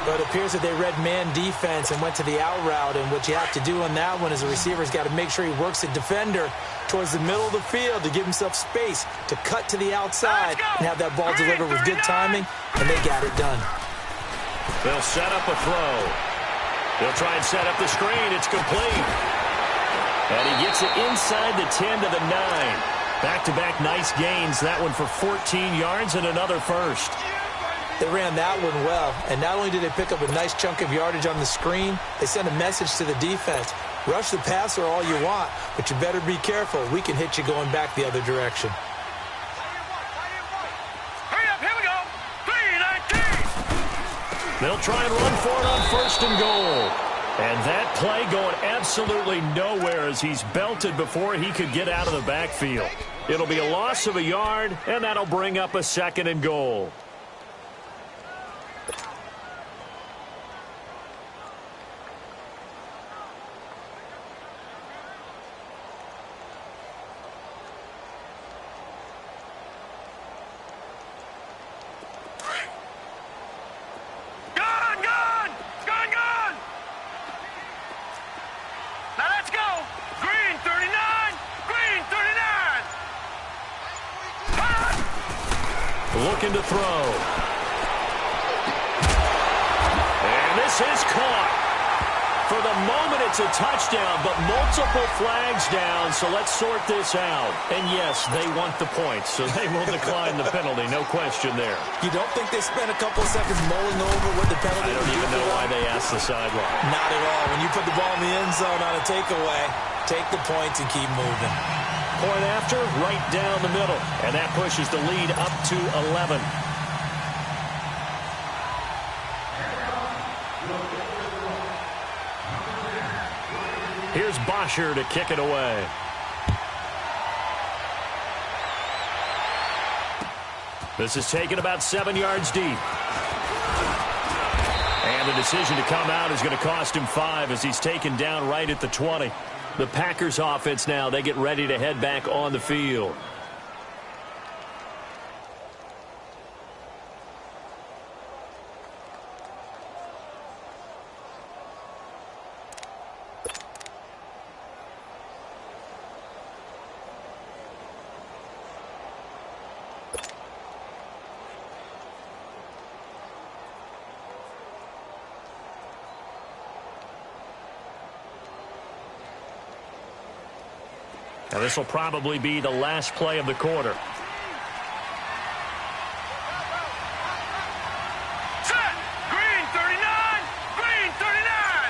But it appears that they read man defense and went to the out route. And what you have to do on that one is the receiver's got to make sure he works the defender towards the middle of the field to give himself space to cut to the outside and have that ball delivered with good timing, and they got it done. They'll set up a throw. They'll try and set up the screen. It's complete. And he gets it inside the 10 to the 9. Back-to-back nice gains. That one for 14 yards and another 1st. They ran that one well, and not only did they pick up a nice chunk of yardage on the screen, they sent a message to the defense. Rush the passer all you want, but you better be careful. We can hit you going back the other direction. Hurry up, here we go. 3-19. They'll try and run for it on 1st and goal. And that play going absolutely nowhere as he's belted before he could get out of the backfield. It'll be a loss of a yard, and that'll bring up a 2nd and goal. looking to throw. And this is caught. For the moment, it's a touchdown, but multiple flags down, so let's sort this out. And yes, they want the points, so they will decline the penalty, no question there. You don't think they spent a couple of seconds mulling over what the penalty I don't even know why they asked the sideline. Not at all. When you put the ball in the end zone on a takeaway, take the points and keep moving. Point after, right down the middle, and that pushes the lead up to 11. Here's Bosher to kick it away. This is taken about 7 yards deep. And the decision to come out is going to cost him 5 as he's taken down right at the 20. The Packers offense now, they get ready to head back on the field. Now, this will probably be the last play of the quarter. Set! Green 39! Green 39!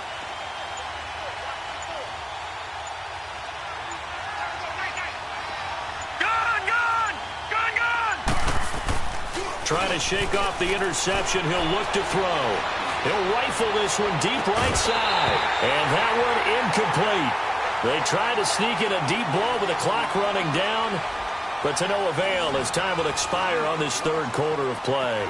Gun! Trying to shake off the interception. He'll look to throw. He'll rifle this one deep right side. And that one incomplete. They try to sneak in a deep ball with the clock running down, but to no avail as time will expire on this third quarter of play.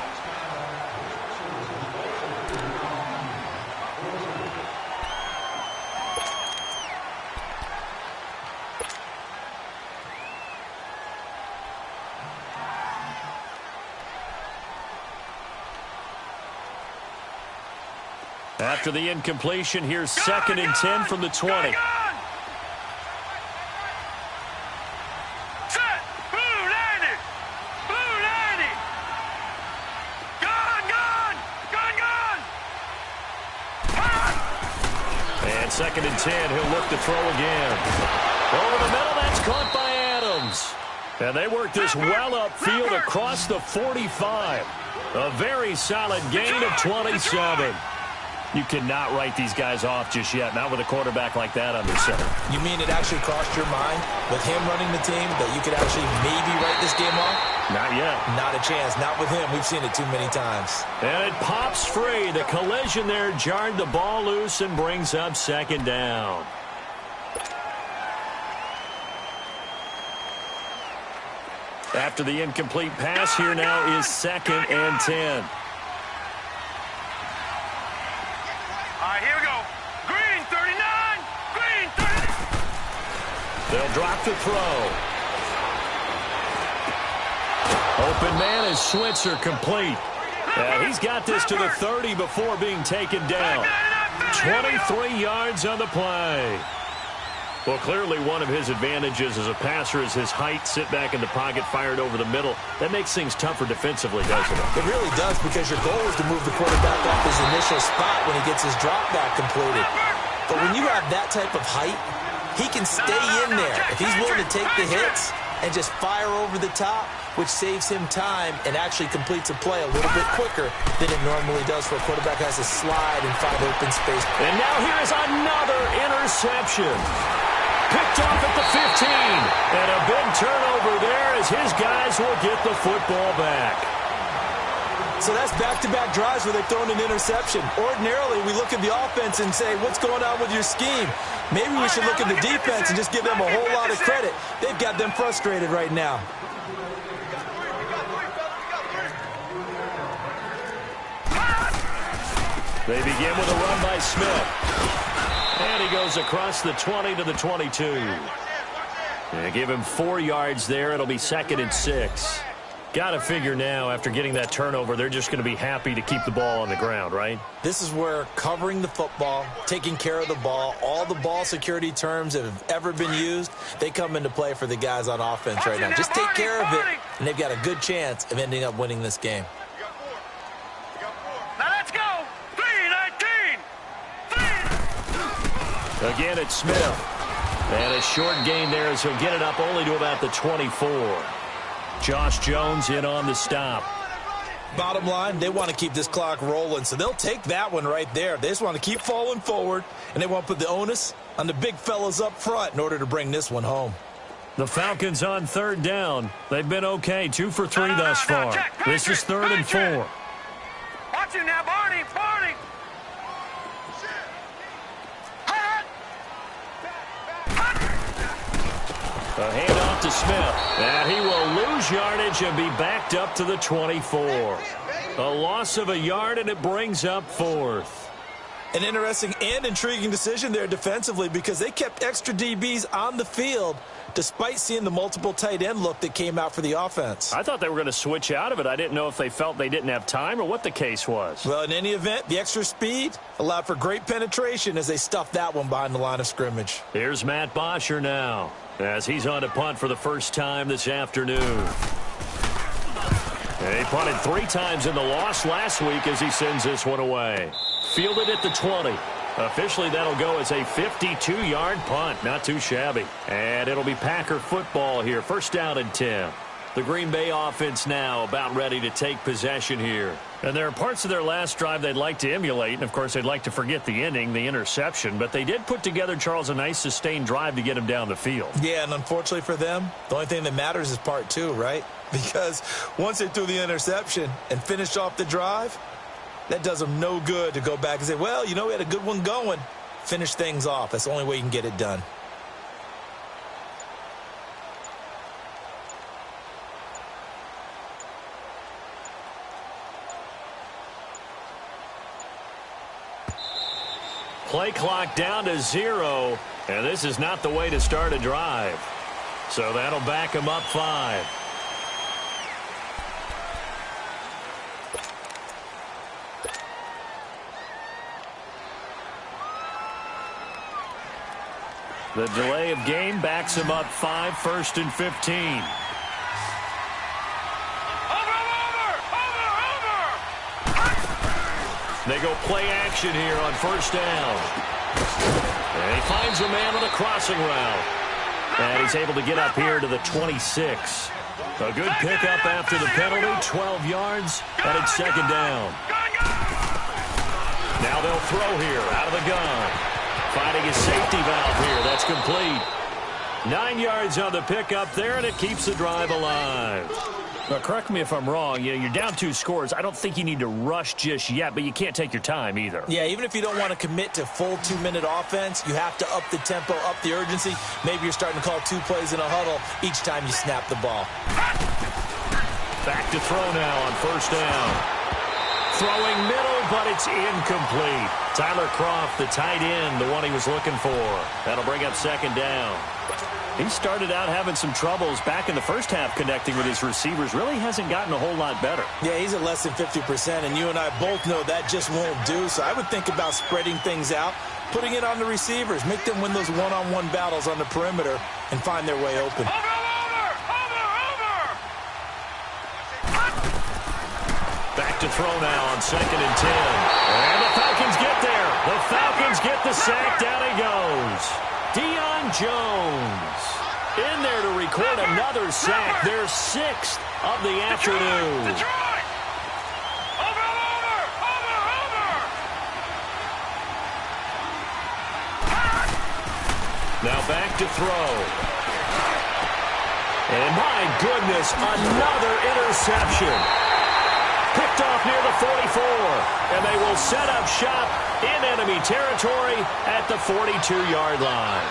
After the incompletion, here's 2nd and 10 from the 20. And 2nd and 10, he'll look to throw again. Over the middle, that's caught by Adams. And they work this well upfield across the 45. A very solid gain of 27. You cannot write these guys off just yet, not with a quarterback like that under center. You mean it actually crossed your mind with him running the team that you could actually maybe write this game off? Not yet. Not a chance. Not with him. We've seen it too many times. And it pops free. The collision there jarred the ball loose and brings up 2nd down. After the incomplete pass, here now is 2nd and 10. They'll drop the throw. Open man is Switzer complete. He's got this to the 30 before being taken down. 23 yards on the play. Well, clearly one of his advantages as a passer is his height. Sit back in the pocket, fired over the middle. That makes things tougher defensively, doesn't it? It really does, because your goal is to move the quarterback off his initial spot when he gets his drop back completed. But when you have that type of height, he can stay in there if he's willing to take the hits and just fire over the top, which saves him time and actually completes a play a little bit quicker than it normally does for a quarterback who has to slide and find open space. And now here is another interception. Picked off at the 15. And a big turnover there as his guys will get the football back. So that's back-to-back drives where they've thrown an interception. Ordinarily, we look at the offense and say, what's going on with your scheme? Maybe we should look at the defense and just give them a whole lot of credit. They've got them frustrated right now. They begin with a run by Smith. And he goes across the 20 to the 22. They give him 4 yards there. It'll be 2nd and 6. Got to figure now, after getting that turnover, they're just going to be happy to keep the ball on the ground, right? This is where covering the football, taking care of the ball, all the ball security terms that have ever been used, they come into play for the guys on offense right now. Just take care of it, and they've got a good chance of ending up winning this game. Now let's go. 3-19. Again, it's Smith. And a short gain there as he'll get it up only to about the 24. Josh Jones in on the stop. Bottom line, they want to keep this clock rolling, so they'll take that one right there. They just want to keep falling forward, and they want to put the onus on the big fellas up front in order to bring this one home. The Falcons on third down. They've been okay, 2 for 3 thus far. This is 3rd and 4. Watch you now, Barney. A handoff to Smith. And he will lose yardage and be backed up to the 24. A loss of a yard, and it brings up 4th. An interesting and intriguing decision there defensively because they kept extra DBs on the field despite seeing the multiple tight end look that came out for the offense. I thought they were going to switch out of it. I didn't know if they felt they didn't have time or what the case was. Well, in any event, the extra speed allowed for great penetration as they stuffed that one behind the line of scrimmage. Here's Matt Bosher now as he's on to punt for the first time this afternoon. He punted 3 times in the loss last week as he sends this one away. Fielded at the 20. Officially, that'll go as a 52-yard punt. Not too shabby. And it'll be Packer football here. 1st down and 10. The Green Bay offense now about ready to take possession here. And there are parts of their last drive they'd like to emulate. And, of course, they'd like to forget the ending, the interception. But they did put together, Charles, a nice sustained drive to get him down the field. Yeah, and unfortunately for them, the only thing that matters is part 2, right? Because once they threw the interception and finished off the drive, that does them no good to go back and say, well, you know, we had a good one going. Finish things off. That's the only way you can get it done. Play clock down to 0, and this is not the way to start a drive. So that'll back him up 5. The delay of game backs him up 5, 1st and 15. They go play action here on 1st down. And he finds a man on a crossing route. And he's able to get up here to the 26. A good pickup after the penalty, 12 yards, and it's 2nd down. Now they'll throw here out of the gun. Finding his safety valve here. That's complete. 9 yards on the pickup there, and it keeps the drive alive. Now, correct me if I'm wrong. You're down 2 scores. I don't think you need to rush just yet, but you can't take your time either. Yeah, even if you don't want to commit to full 2-minute offense, you have to up the tempo, up the urgency. Maybe you're starting to call 2 plays in a huddle each time you snap the ball. Back to throw now on 1st down. Throwing middle, but it's incomplete. Tyler Kroft, the tight end, the one he was looking for. That'll bring up 2nd down. He started out having some troubles back in the first half connecting with his receivers. Really hasn't gotten a whole lot better. Yeah, he's at less than 50%, and you and I both know that just won't do. So I would think about spreading things out, putting it on the receivers, make them win those one-on-one battles on the perimeter and find their way open. Back to throw now on 2nd and 10. And the Falcons get there. The Falcons get the sack. Down he goes. Deion Jones in there to record another sack. Their 6th of the afternoon. Now back to throw. And my goodness, another interception. Picked off near the 44. And they will set up shop in enemy territory at the 42-yard line.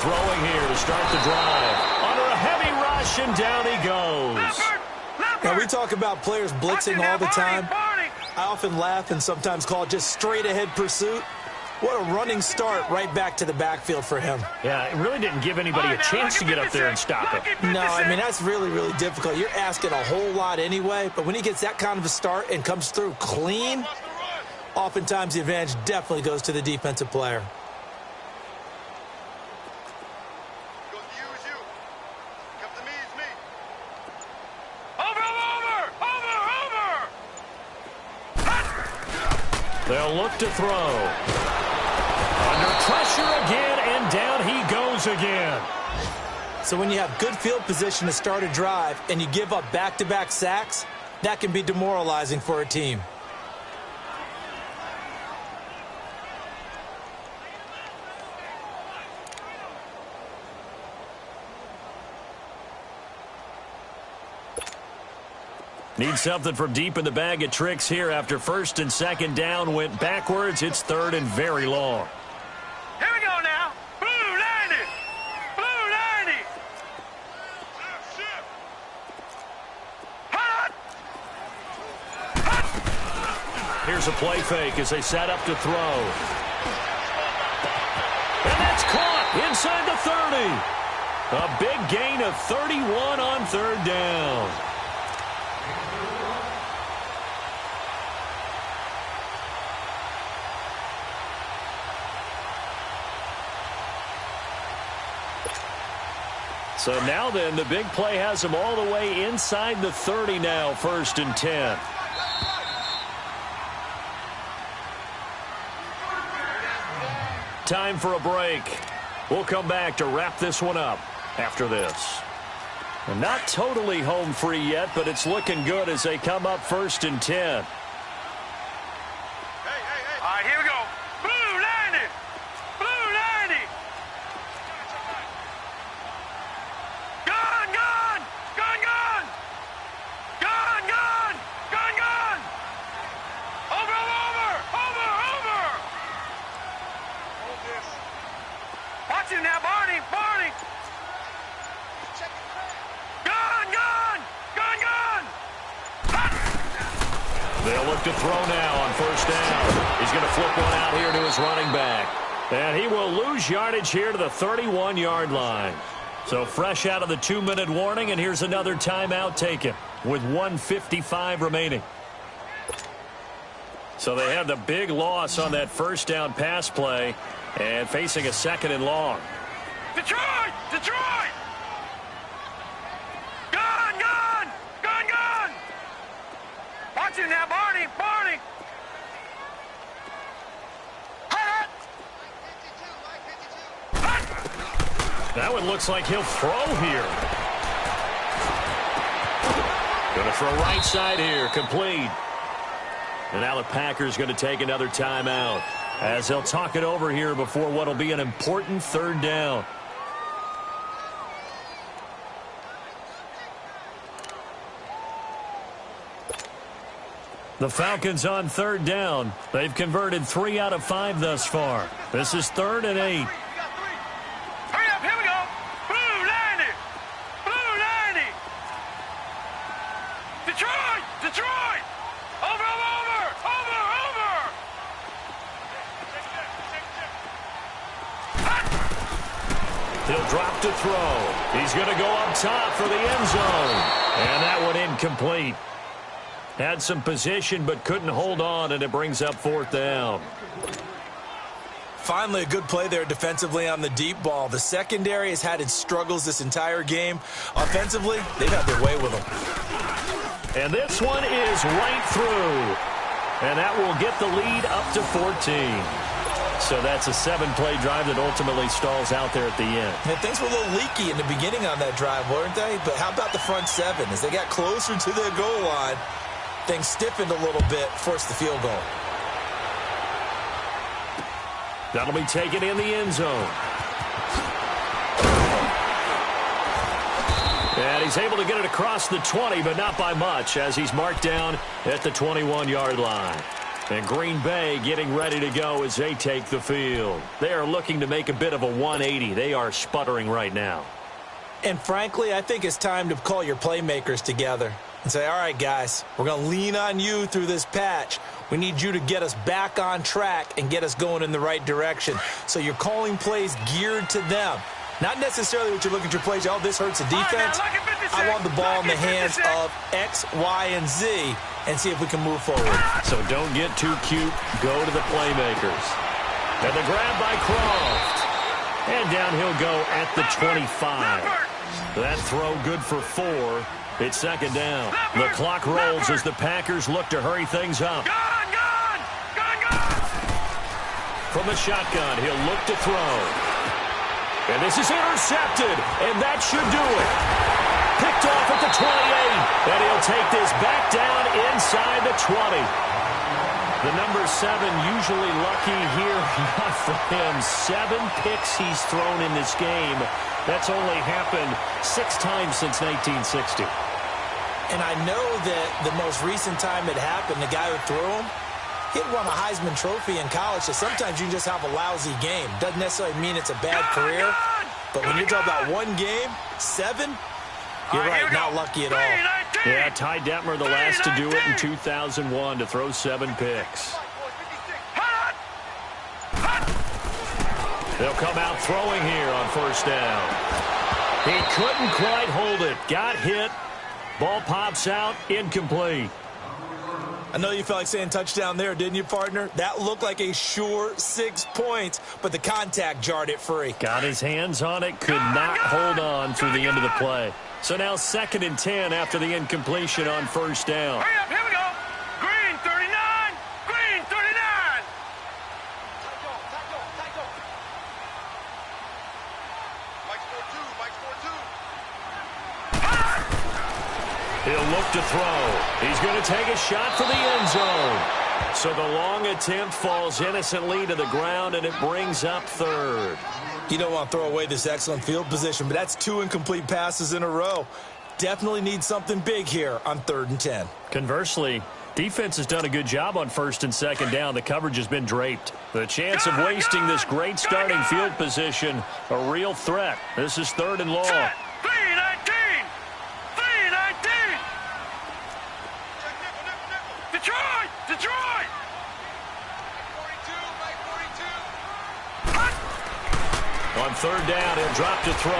throwing here to start the drive. Under a heavy rush, and down he goes. Now, we talk about players blitzing all the time. I often laugh and sometimes call it just straight-ahead pursuit. What a running start right back to the backfield for him. Yeah, it really didn't give anybody a chance to get up there and stop it. No, I mean, that's really, really difficult. You're asking a whole lot anyway, but when he gets that kind of a start and comes through clean, oftentimes the advantage definitely goes to the defensive player. They'll look to throw. Under pressure again, and down he goes again. So when you have good field position to start a drive and you give up back-to-back sacks, that can be demoralizing for a team. Need something from deep in the bag of tricks here after first and second down went backwards. It's third and very long. Here we go now. Blue 90. Blue 90. Hot. Hot. Here's a play fake as they set up to throw. And that's caught inside the 30. A big gain of 31 on third down. So now then, the big play has them all the way inside the 30 now, first and 10. Time for a break. We'll come back to wrap this one up after this. And not totally home free yet, but it's looking good as they come up first and 10. All right, here we go. Blue 90. Blue 90. Gun, gun. Gun, gun. Gun, gun. Gun, gun. Over, over. Over, over. Hold this. Watch him now, Barney. Barney. Gun, gun. Gun, gun. They'll look to throw now on first down. He's going to flip one out here to his running back. And he will lose yardage here to the 31-yard line. So fresh out of the 2-minute warning, and here's another timeout taken with 1:55 remaining. So they have the big loss on that first down pass play and facing a second and long. Detroit! Detroit! Gun, gun! Gun, gun! Watch him now, Barney! Barney! Hot! That one looks like he'll throw here. Going to throw right side here, complete. And now the Packers going to take another timeout as they'll talk it over here before what will be an important third down. The Falcons on third down. They've converted 3 out of 5 thus far. This is 3rd and 8. Hurry up, here we go! Blue 90! Blue 90! Detroit! Detroit! Over, over, over! Over, over! He'll drop to throw. He's going to go up top for the end zone. And that one incomplete. Had some position but couldn't hold on, and it brings up 4th down. Finally, a good play there defensively on the deep ball. The secondary has had its struggles this entire game. Offensively, they've had their way with them. And this one is right through. And that will get the lead up to 14. So that's a 7-play drive that ultimately stalls out there at the end. And things were a little leaky in the beginning on that drive, weren't they? But how about the front 7? As they got closer to their goal line, things stiffened a little bit, forced the field goal. That'll be taken in the end zone. And he's able to get it across the 20, but not by much, as he's marked down at the 21-yard line. And Green Bay getting ready to go as they take the field. They are looking to make a bit of a 180. They are sputtering right now. And frankly, I think it's time to call your playmakers together and say, all right, guys, we're going to lean on you through this patch. We need you to get us back on track and get us going in the right direction. So you're calling plays geared to them. Not necessarily what you're looking at your plays. Oh, this hurts the defense. I want the ball in the hands of X, Y, and Z and see if we can move forward. So don't get too cute. Go to the playmakers. And the grab by Croft. And down he'll go at the 25. That throw good for 4. It's second down. The clock rolls as the Packers look to hurry things up. From the shotgun, he'll look to throw. And this is intercepted, and that should do it. Picked off at the 28, and he'll take this back down inside the 20. The number 7 usually lucky here, not for him. 7 picks he's thrown in this game. That's only happened 6 times since 1960. And I know that the most recent time it happened, the guy who threw him, he'd won a Heisman Trophy in college, so sometimes you just have a lousy game. Doesn't necessarily mean it's a bad career, but when you're talking about one game, 7, you're right, not lucky at all. Yeah, Ty Detmer, the last to do it in 2001, to throw 7 picks. They'll come out throwing here on first down. He couldn't quite hold it. Got hit. Ball pops out, incomplete. I know you felt like saying touchdown there, didn't you, partner? That looked like a sure 6 points, but the contact jarred it free. Got his hands on it, could not hold on through the end of the play. So now 2nd and 10 after the incompletion on first down. Hurry up, here we go. Green 39, green 39. Mike's 4-2, Mike's 4-2. He'll look to throw. He's going to take a shot for the end zone. So the long attempt falls innocently to the ground, and it brings up 3rd. You don't want to throw away this excellent field position, but that's 2 incomplete passes in a row. Definitely need something big here on 3rd and 10. Conversely, defense has done a good job on 1st and 2nd down. The coverage has been draped. The chance of wasting this great starting field position, a real threat. This is 3rd and long. 3-19. Detroit! Detroit! On 3rd down, he'll drop to throw.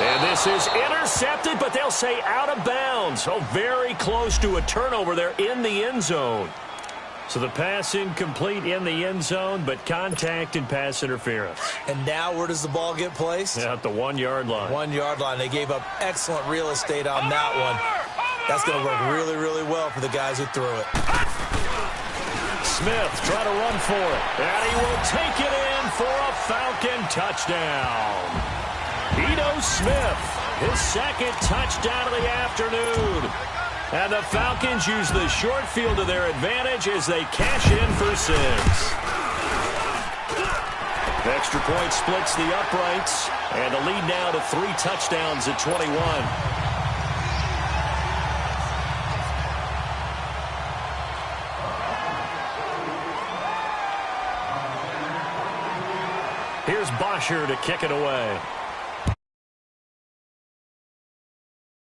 And this is intercepted, but they'll say out of bounds. Oh, very close to a turnover there in the end zone. So the pass incomplete in the end zone, but contact and pass interference. And now where does the ball get placed? At the 1-yard line. 1-yard line. They gave up excellent real estate on that one. That's going to work really, really well for the guys who threw it. Smith try to run for it. And he will take it in for a Falcon touchdown. Ito Smith, his 2nd touchdown of the afternoon. And the Falcons use the short field to their advantage as they cash in for 6. Extra point splits the uprights. And the lead now to 3 touchdowns at 21. Here's Bosher to kick it away.